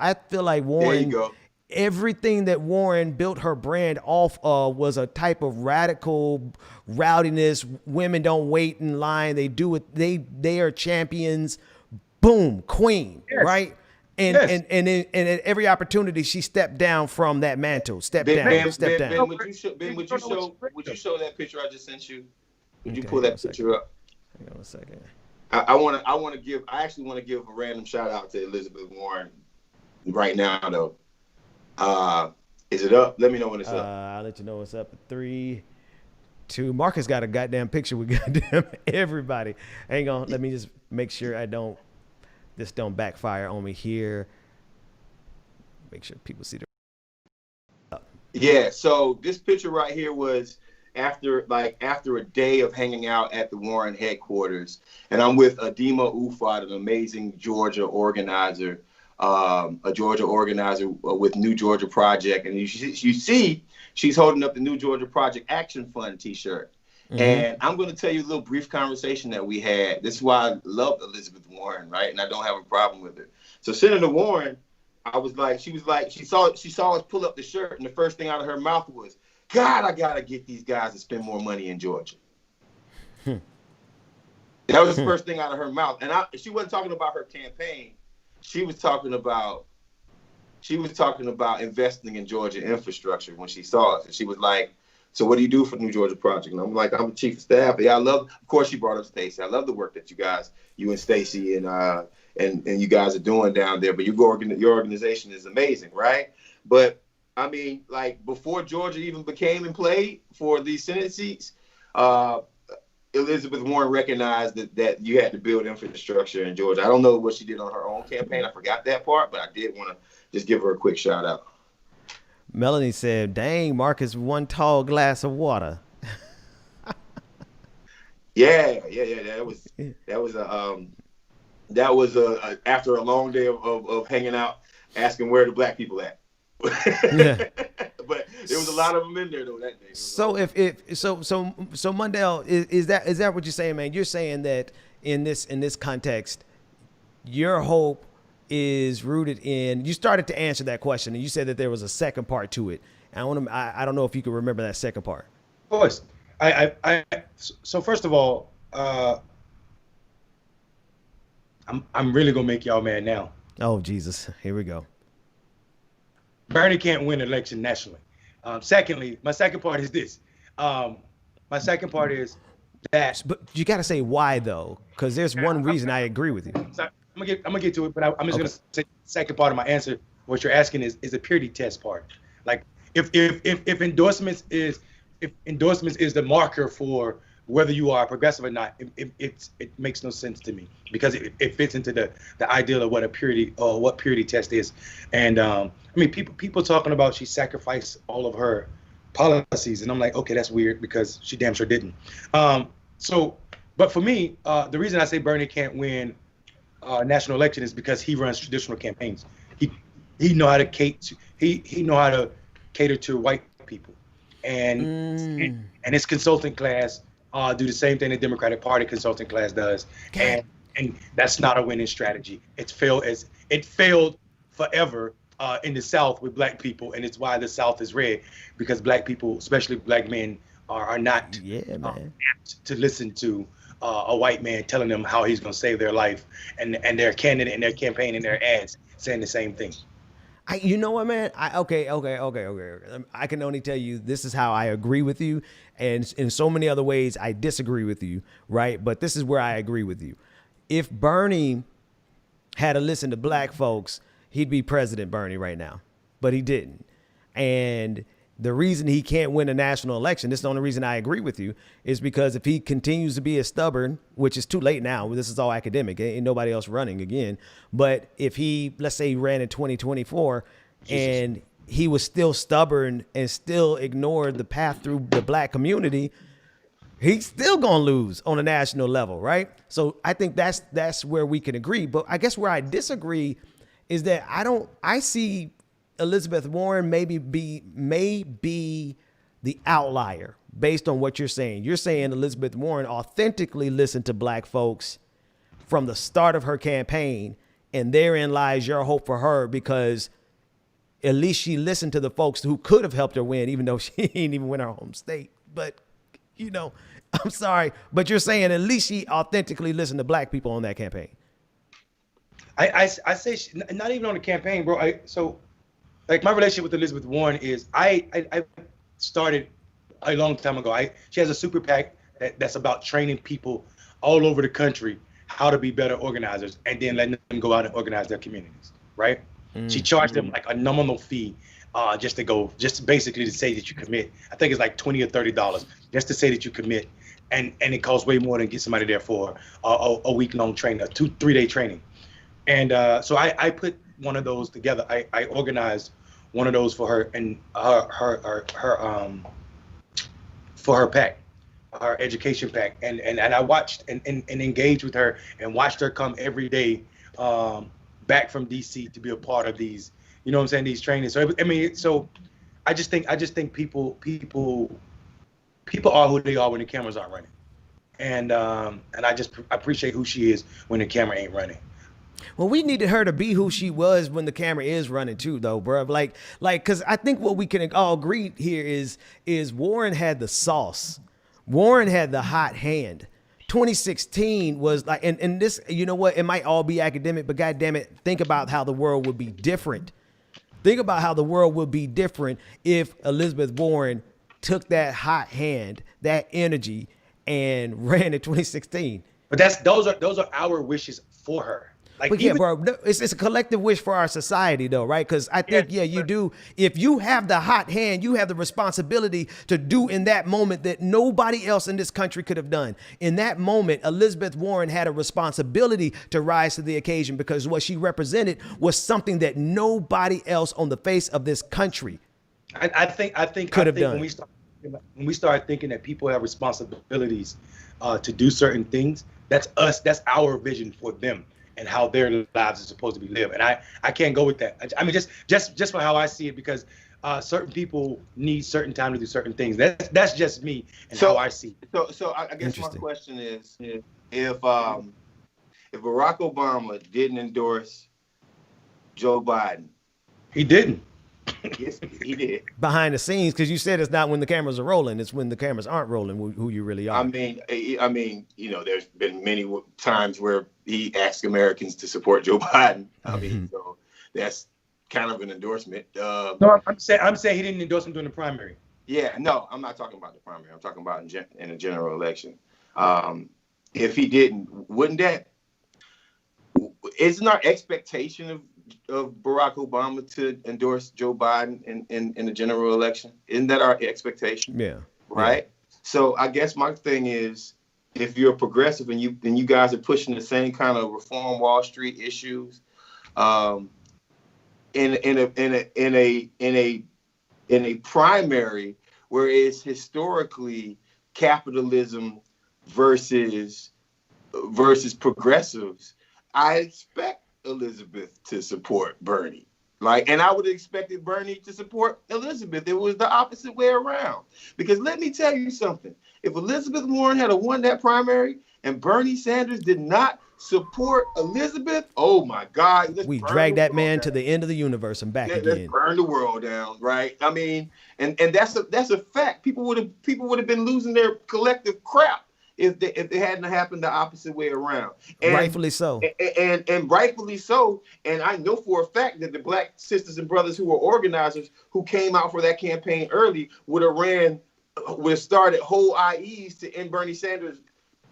Warren. There you go. Everything that Warren built her brand off of was a type of radical rowdiness. Women don't wait in line. They do it. They are champions. Boom, queen, yes. Right? And at every opportunity, she stepped down from that mantle. Step down. Ben, would you show that picture I just sent you? Would you pull that picture up? Hang on a second. I actually want to give a random shout out to Elizabeth Warren right now though. Is it up? Let me know when it's up. I'll let you know it's up at 3, 2. Marcus got a goddamn picture with goddamn everybody. Hang on, let me just make sure this don't backfire on me here. Make sure people see the. Yeah. So this picture right here was after a day of hanging out at the Warren headquarters, and I'm with Adima Ufat, an amazing Georgia organizer. With New Georgia Project, and you see she's holding up the New Georgia Project Action Fund T-shirt. Mm-hmm. And I'm going to tell you a little brief conversation that we had. This is why I love Elizabeth Warren, right? And I don't have a problem with it. So Senator Warren, she saw us pull up the shirt, and the first thing out of her mouth was, "God, I gotta get these guys to spend more money in Georgia." That was the first thing out of her mouth, and she wasn't talking about her campaign. She was talking about investing in Georgia infrastructure when she saw us. And she was like, "So what do you do for New Georgia Project?" And I'm like, "I'm a chief of staff." Yeah, of course she brought up Stacey. I love the work that you and Stacey and you guys are doing down there. But your organization is amazing, right? But I mean, like before Georgia even became in play for these Senate seats, Elizabeth Warren recognized that you had to build infrastructure in Georgia. I don't know what she did on her own campaign. I forgot that part, but I did want to just give her a quick shout out. Melanie said, "Dang, Marcus, one tall glass of water." Yeah. That was after a long day of hanging out, asking where the black people at. Yeah. But there was a lot of them in there though that day. So so Mundell, is that what you're saying, man? You're saying that in this context, your hope is rooted in. You started to answer that question, and you said that there was a second part to it. And I don't know if you can remember that second part. Of course, so first of all, I'm really gonna make y'all mad now. Oh Jesus, here we go. Bernie can't win an election nationally. Secondly, my second part is this. My second part is that. But you got to say why though, because there's one reason I agree with you. I'm gonna get to it, but I'm just gonna say the second part of my answer. What you're asking is a purity test part. Like if endorsements is the marker for whether you are progressive or not, it makes no sense to me because it fits into the ideal of what purity test is. And I mean, people talking about she sacrificed all of her policies, and I'm like, okay, that's weird because she damn sure didn't. But for me, the reason I say Bernie can't win a national election is because he runs traditional campaigns. He know how to cater to white people, and his consulting class do the same thing the Democratic Party consulting class does, and that's not a winning strategy. It failed forever in the South with black people, and it's why the South is red, because black people, especially black men, are not apt to listen to a white man telling them how he's going to save their life, and their candidate and their campaign and their ads saying the same thing. You know what, man? Okay. I can only tell you this is how I agree with you, and in so many other ways I disagree with you, right? But this is where I agree with you. If Bernie had to listen to black folks, he'd be President Bernie right now, but he didn't. And the reason he can't win a national election, this is the only reason I agree with you, is because if he continues to be as stubborn, which is too late now, this is all academic, ain't nobody else running again. But if he, let's say he ran in 2024 and he was still stubborn and still ignored the path through the black community, he's still gonna lose on a national level, right? So I think that's where we can agree. But I guess where I disagree is that I see Elizabeth Warren may be the outlier based on what you're saying. You're saying Elizabeth Warren authentically listened to black folks from the start of her campaign, and therein lies your hope for her, because at least she listened to the folks who could have helped her win, even though she didn't even win her home state. But, you know, I'm sorry, but you're saying at least she authentically listened to black people on that campaign. I say not even on the campaign, bro. So like my relationship with Elizabeth Warren is I started a long time ago. She has a super PAC that's about training people all over the country how to be better organizers, and then letting them go out and organize their communities, right? She charged them like a nominal fee just basically to say that you commit. I think it's like $20 or $30 just to say that you commit, and it costs way more than get somebody there for a week-long training, a 2-3 day training. And so I put one of those together. I organized one of those for her and for her PAC, her education PAC, and I watched and engaged with her and watched her come every day back from DC to be a part of these, you know what I'm saying, these trainings. So I mean, so I just think people are who they are when the cameras aren't running, and I appreciate who she is when the camera ain't running. Well, we needed her to be who she was when the camera is running too, though, bro. Like, because I think what we can all agree here is Warren had the sauce. Warren had the hot hand. 2016 was like, and this, you know what? It might all be academic, but goddamn it, think about how the world would be different. Think about how the world would be different if Elizabeth Warren took that hot hand, that energy, and ran in 2016. But those are our wishes for her. Like, but yeah, bro, it's a collective wish for our society, though, right? Because I think, you do. If you have the hot hand, you have the responsibility to do in that moment that nobody else in this country could have done. In that moment, Elizabeth Warren had a responsibility to rise to the occasion, because what she represented was something that nobody else on the face of this country could have done. When we start thinking that people have responsibilities to do certain things, that's us. That's our vision for them and how their lives are supposed to be lived. And I can't go with that. I mean, just for how I see it, because certain people need certain time to do certain things. That's just me and how I see it. So I guess my question is, if Barack Obama didn't endorse Joe Biden. He didn't. Yes, he did. Behind the scenes, because you said it's not when the cameras are rolling; it's when the cameras aren't rolling who you really are. I mean, you know, there's been many times where he asked Americans to support Joe Biden. I mean, so that's kind of an endorsement. No, I'm saying he didn't endorse him during the primary. Yeah, no, I'm not talking about the primary. I'm talking about in a general election. If he didn't, isn't our expectation of Barack Obama to endorse Joe Biden in the general election? Isn't that our expectation? Yeah. Right? Yeah. So I guess my thing is, if you're a progressive and you guys are pushing the same kind of reform Wall Street issues, in a primary where it's historically capitalism versus progressives, I expect Elizabeth to support Bernie. And I would have expected Bernie to support Elizabeth. It was the opposite way around. Because let me tell you something. If Elizabeth Warren had won that primary and Bernie Sanders did not support Elizabeth, oh my God. We dragged that man to the end of the universe and back again. Let's burn the world down, right? I mean, and that's a fact. People would have been losing their collective crap if they hadn't happened the opposite way around. And rightfully so. And rightfully so. And I know for a fact that the Black sisters and brothers who were organizers who came out for that campaign early would have started whole IEs to end Bernie Sanders'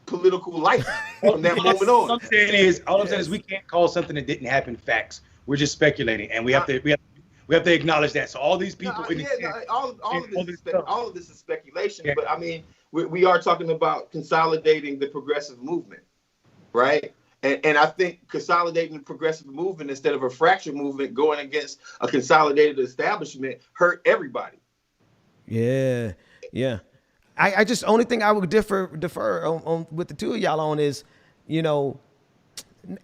political life from that moment on. All I'm saying is we can't call something that didn't happen facts. We're just speculating, and we have to acknowledge that. So all these people, all of this is speculation. Yeah. But I mean, we are talking about consolidating the progressive movement, right? And I think consolidating the progressive movement instead of a fractured movement going against a consolidated establishment hurt everybody. Yeah. I just, only thing I would defer on with the two of y'all on is, you know,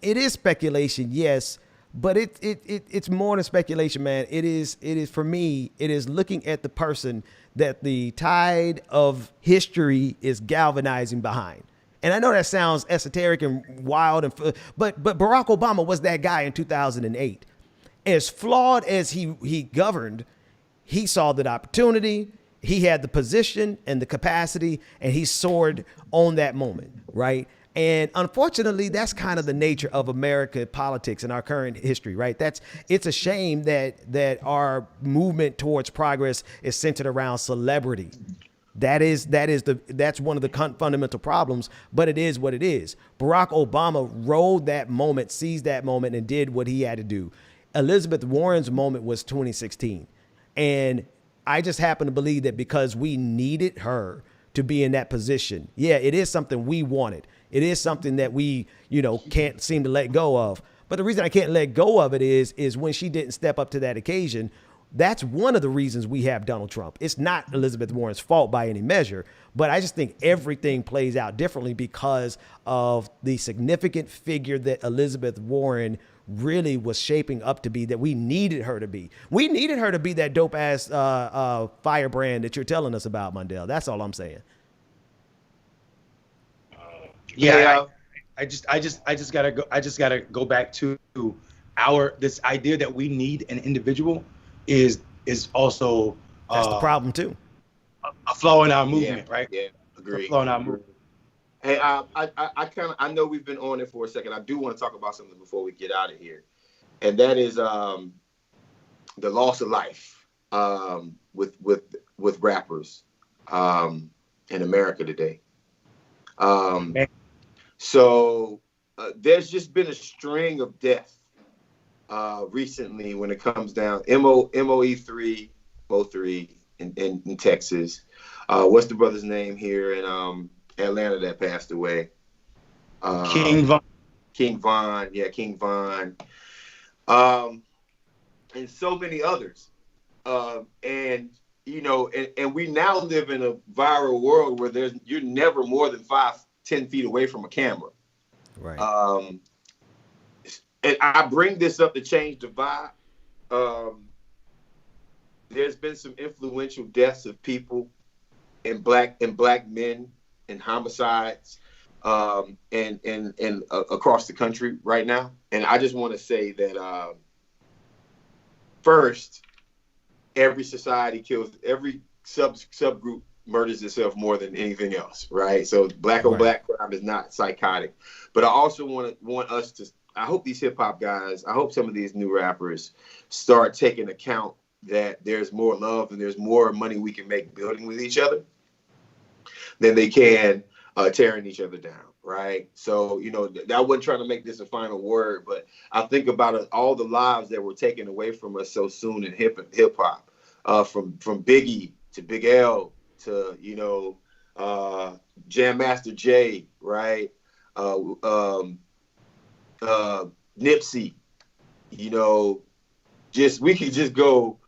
it is speculation, yes, but it's more than speculation, man. It is for me, it is looking at the person that the tide of history is galvanizing behind. And I know that sounds esoteric and wild, but Barack Obama was that guy in 2008. As flawed as he governed, he saw that opportunity. He had the position and the capacity, and he soared on that moment, right? And unfortunately, that's kind of the nature of American politics in our current history, right? It's a shame that our movement towards progress is centered around celebrity. That's one of the fundamental problems, but it is what it is. Barack Obama rode that moment, seized that moment, and did what he had to do. Elizabeth Warren's moment was 2016, and I just happen to believe that because we needed her to be in that position. Yeah, it is something we wanted. It is something that we, can't seem to let go of. But the reason I can't let go of it is when she didn't step up to that occasion. That's one of the reasons we have Donald Trump. It's not Elizabeth Warren's fault by any measure, but I just think everything plays out differently because of the significant figure that Elizabeth Warren really was shaping up to be, that we needed her to be. We needed her to be that dope ass firebrand that you're telling us about, Mondale. That's all I'm saying. I just gotta go back to this idea that we need an individual is also that's the problem too. A flaw in our movement, right? Yeah, agree. A flaw in our movement. Hey, I know we've been on it for a second. I do want to talk about something before we get out of here, and that is the loss of life with rappers in America today. So there's just been a string of death recently when it comes down. MOE3 in Texas. What's the brother's name here in Atlanta that passed away? King Von. King Von. And so many others. And we now live in a viral world where you're never more than 5-10 feet away from a camera. Right. And I bring this up to change the vibe. There's been some influential deaths of people and black men and homicides and across the country right now. And I just want to say that first, every society kills, every subgroup murders itself more than anything else, right? So black on black crime is not psychotic. But I also want us to, I hope these hip hop guys, I hope some of these new rappers start taking account that there's more love and there's more money we can make building with each other than they can tearing each other down, right? So, I wasn't trying to make this a final word, but I think about all the lives that were taken away from us so soon in hip hop, from Biggie to Big L to, Jam Master Jay, right? Nipsey, we could just go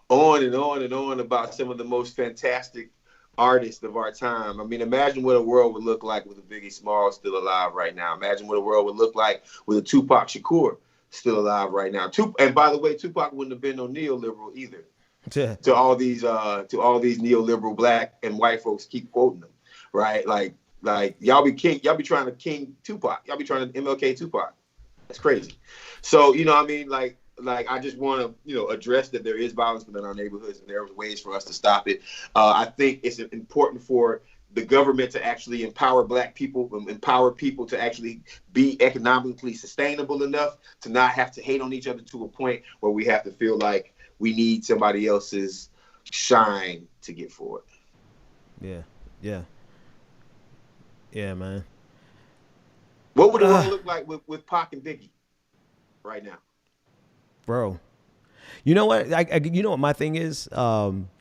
on and on and on about some of the most fantastic artists of our time. I mean, imagine what a world would look like with a Biggie Smalls still alive right now. Imagine what a world would look like with a Tupac Shakur still alive right now. And by the way, Tupac wouldn't have been no neoliberal either. Yeah. To all these neoliberal black and white folks keep quoting them, right? Like Like y'all be trying to king Tupac. Y'all be trying to MLK Tupac. That's crazy. So, you know what I mean? Like I just want to, you know, address that there is violence within our neighborhoods and there are ways for us to stop it. I think it's important for the government to actually empower Black people, empower people to actually be economically sustainable enough to not have to hate on each other to a point where we have to feel like we need somebody else's shine to get forward. Yeah, man. What would the world look like with Pac and Biggie right now? Bro, you know what? You know what my thing is?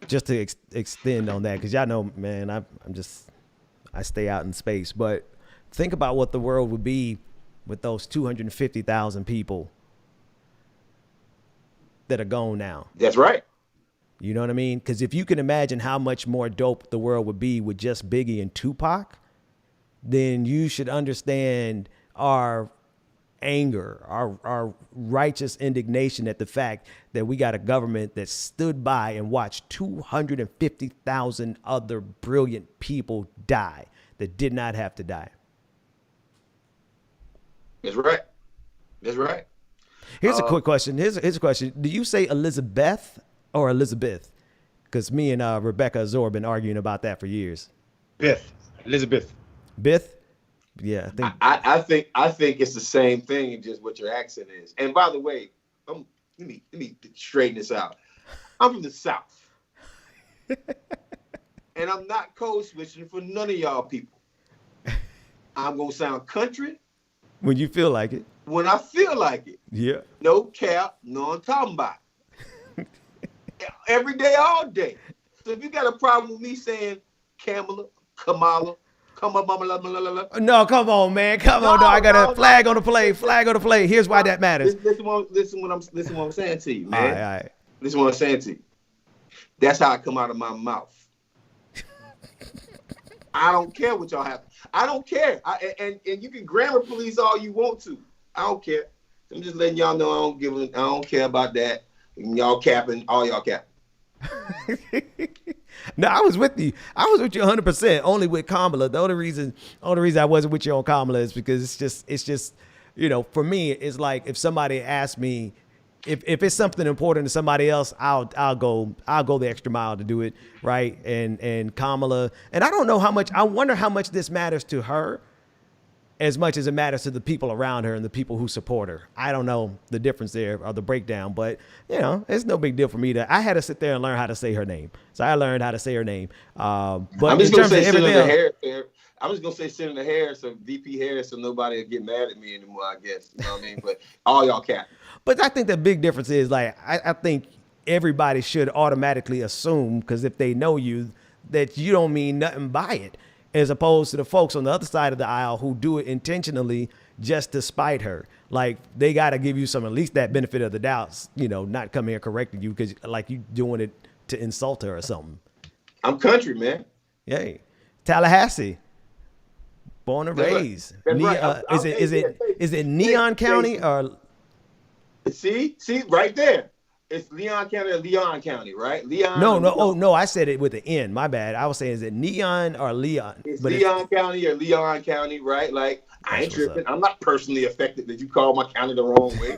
Just to extend on that, because y'all know, man, I stay out in space. But think about what the world would be with those 250,000 people that are gone now. That's right. You know what I mean? Because if you can imagine how much more dope the world would be with just Biggie and Tupac, then you should understand our anger, our righteous indignation at the fact that we got a government that stood by and watched 250,000 other brilliant people die that did not have to die. That's right. That's right. Here's a quick question. Here's a question. Do you say Elizabeth or Elizabeth? Because me and Rebecca Azor have been arguing about that for years. Elizabeth. Bith? Yeah, I think it's the same thing, just what your accent is. And by the way, let me straighten this out. I'm from the South, and I'm not code switching for none of y'all people. I'm gonna sound country when you feel like it. When I feel like it. Yeah. No cap, no I'm talking about. Every day, all day. So if you got a problem with me saying Kamala, no, come on, man. Come on, no, I got a flag on the play. Flag on the play. Here's why that matters. Listen what I'm saying to you, man. All right. Listen what I'm saying to you. That's how it come out of my mouth. I don't care what y'all have. I don't care. And you can grammar police all you want to. I don't care. I'm just letting y'all know I don't care about that. Y'all capping, all y'all capping. No, I was with you. I was with you 100%. Only with Kamala. The only reason I wasn't with you on Kamala is because it's just, you know, for me, it's like if somebody asks me if it's something important to somebody else, I'll go the extra mile to do it, right? And Kamala, and I don't know how much. I wonder how much this matters to her, as much as it matters to the people around her and the people who support her. I don't know the difference there or the breakdown, but you know, it's no big deal for me I had to sit there and learn how to say her name. So I learned how to say her name. But I'm just gonna say Senator Harris. I'm just gonna say Senator Harris or VP Harris, so nobody will get mad at me anymore, I guess. You know what I mean? But all y'all cap. But I think the big difference is like I think everybody should automatically assume, because if they know you, that you don't mean nothing by it, as opposed to the folks on the other side of the aisle who do it intentionally just to spite her. Like they got to give you at least that benefit of the doubt, you know, not come here correcting you because like you doing it to insult her or something. I'm country, man. Yay. Tallahassee. Born and raised. Right. Is it Neon County or? See, right there. It's Leon County or Leon County, right? Leon. No. I said it with an N. My bad. I was saying, is it Neon or Leon? It's Leon County or Leon County, right? Like, I ain't tripping. I'm not personally affected that you call my county the wrong way.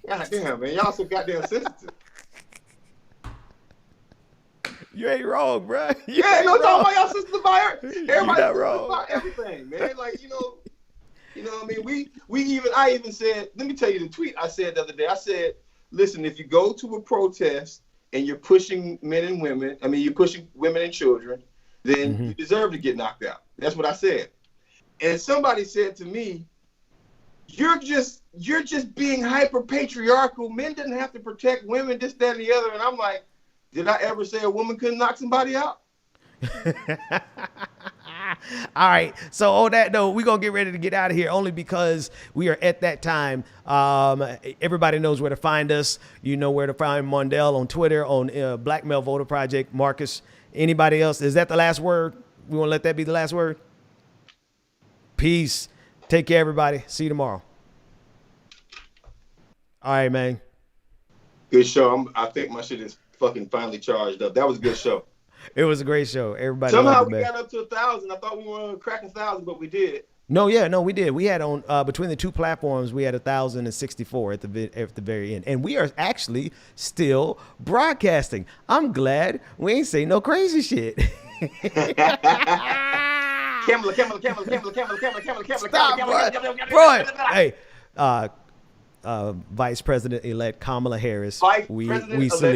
God damn, man. Y'all so goddamn sensitive. You ain't wrong, bro. Yeah, no, talking about y'all sensitive about everybody. Not wrong about everything, man. Like, you know what I mean? I even said, let me tell you the tweet I said the other day. I said, listen, if you go to a protest and you're pushing you're pushing women and children, then you deserve to get knocked out. That's what I said. And somebody said to me, you're just being hyper patriarchal. Men didn't have to protect women, this, that, and the other. And I'm like, did I ever say a woman couldn't knock somebody out? All right. So on that note, we're going to get ready to get out of here only because we are at that time. Everybody knows where to find us. You know where to find Mondale on Twitter, on Black Male Voter Project. Marcus, anybody else? Is that the last word? We want to let that be the last word? Peace. Take care, everybody. See you tomorrow. All right, man. Good show. I think my shit is fucking finally charged up. That was a good show. It was a great show. Everybody Somehow loved it, we man. got up to 1,000. I thought we were going to crack 1,000, but we did. No, we did. We had on between the two platforms, we had 1,064 at the very end, and we are actually still broadcasting. I'm glad we ain't say no crazy shit. Stop, bro. Hey, Vice President-elect Kamala Harris. Vice we President-elect salute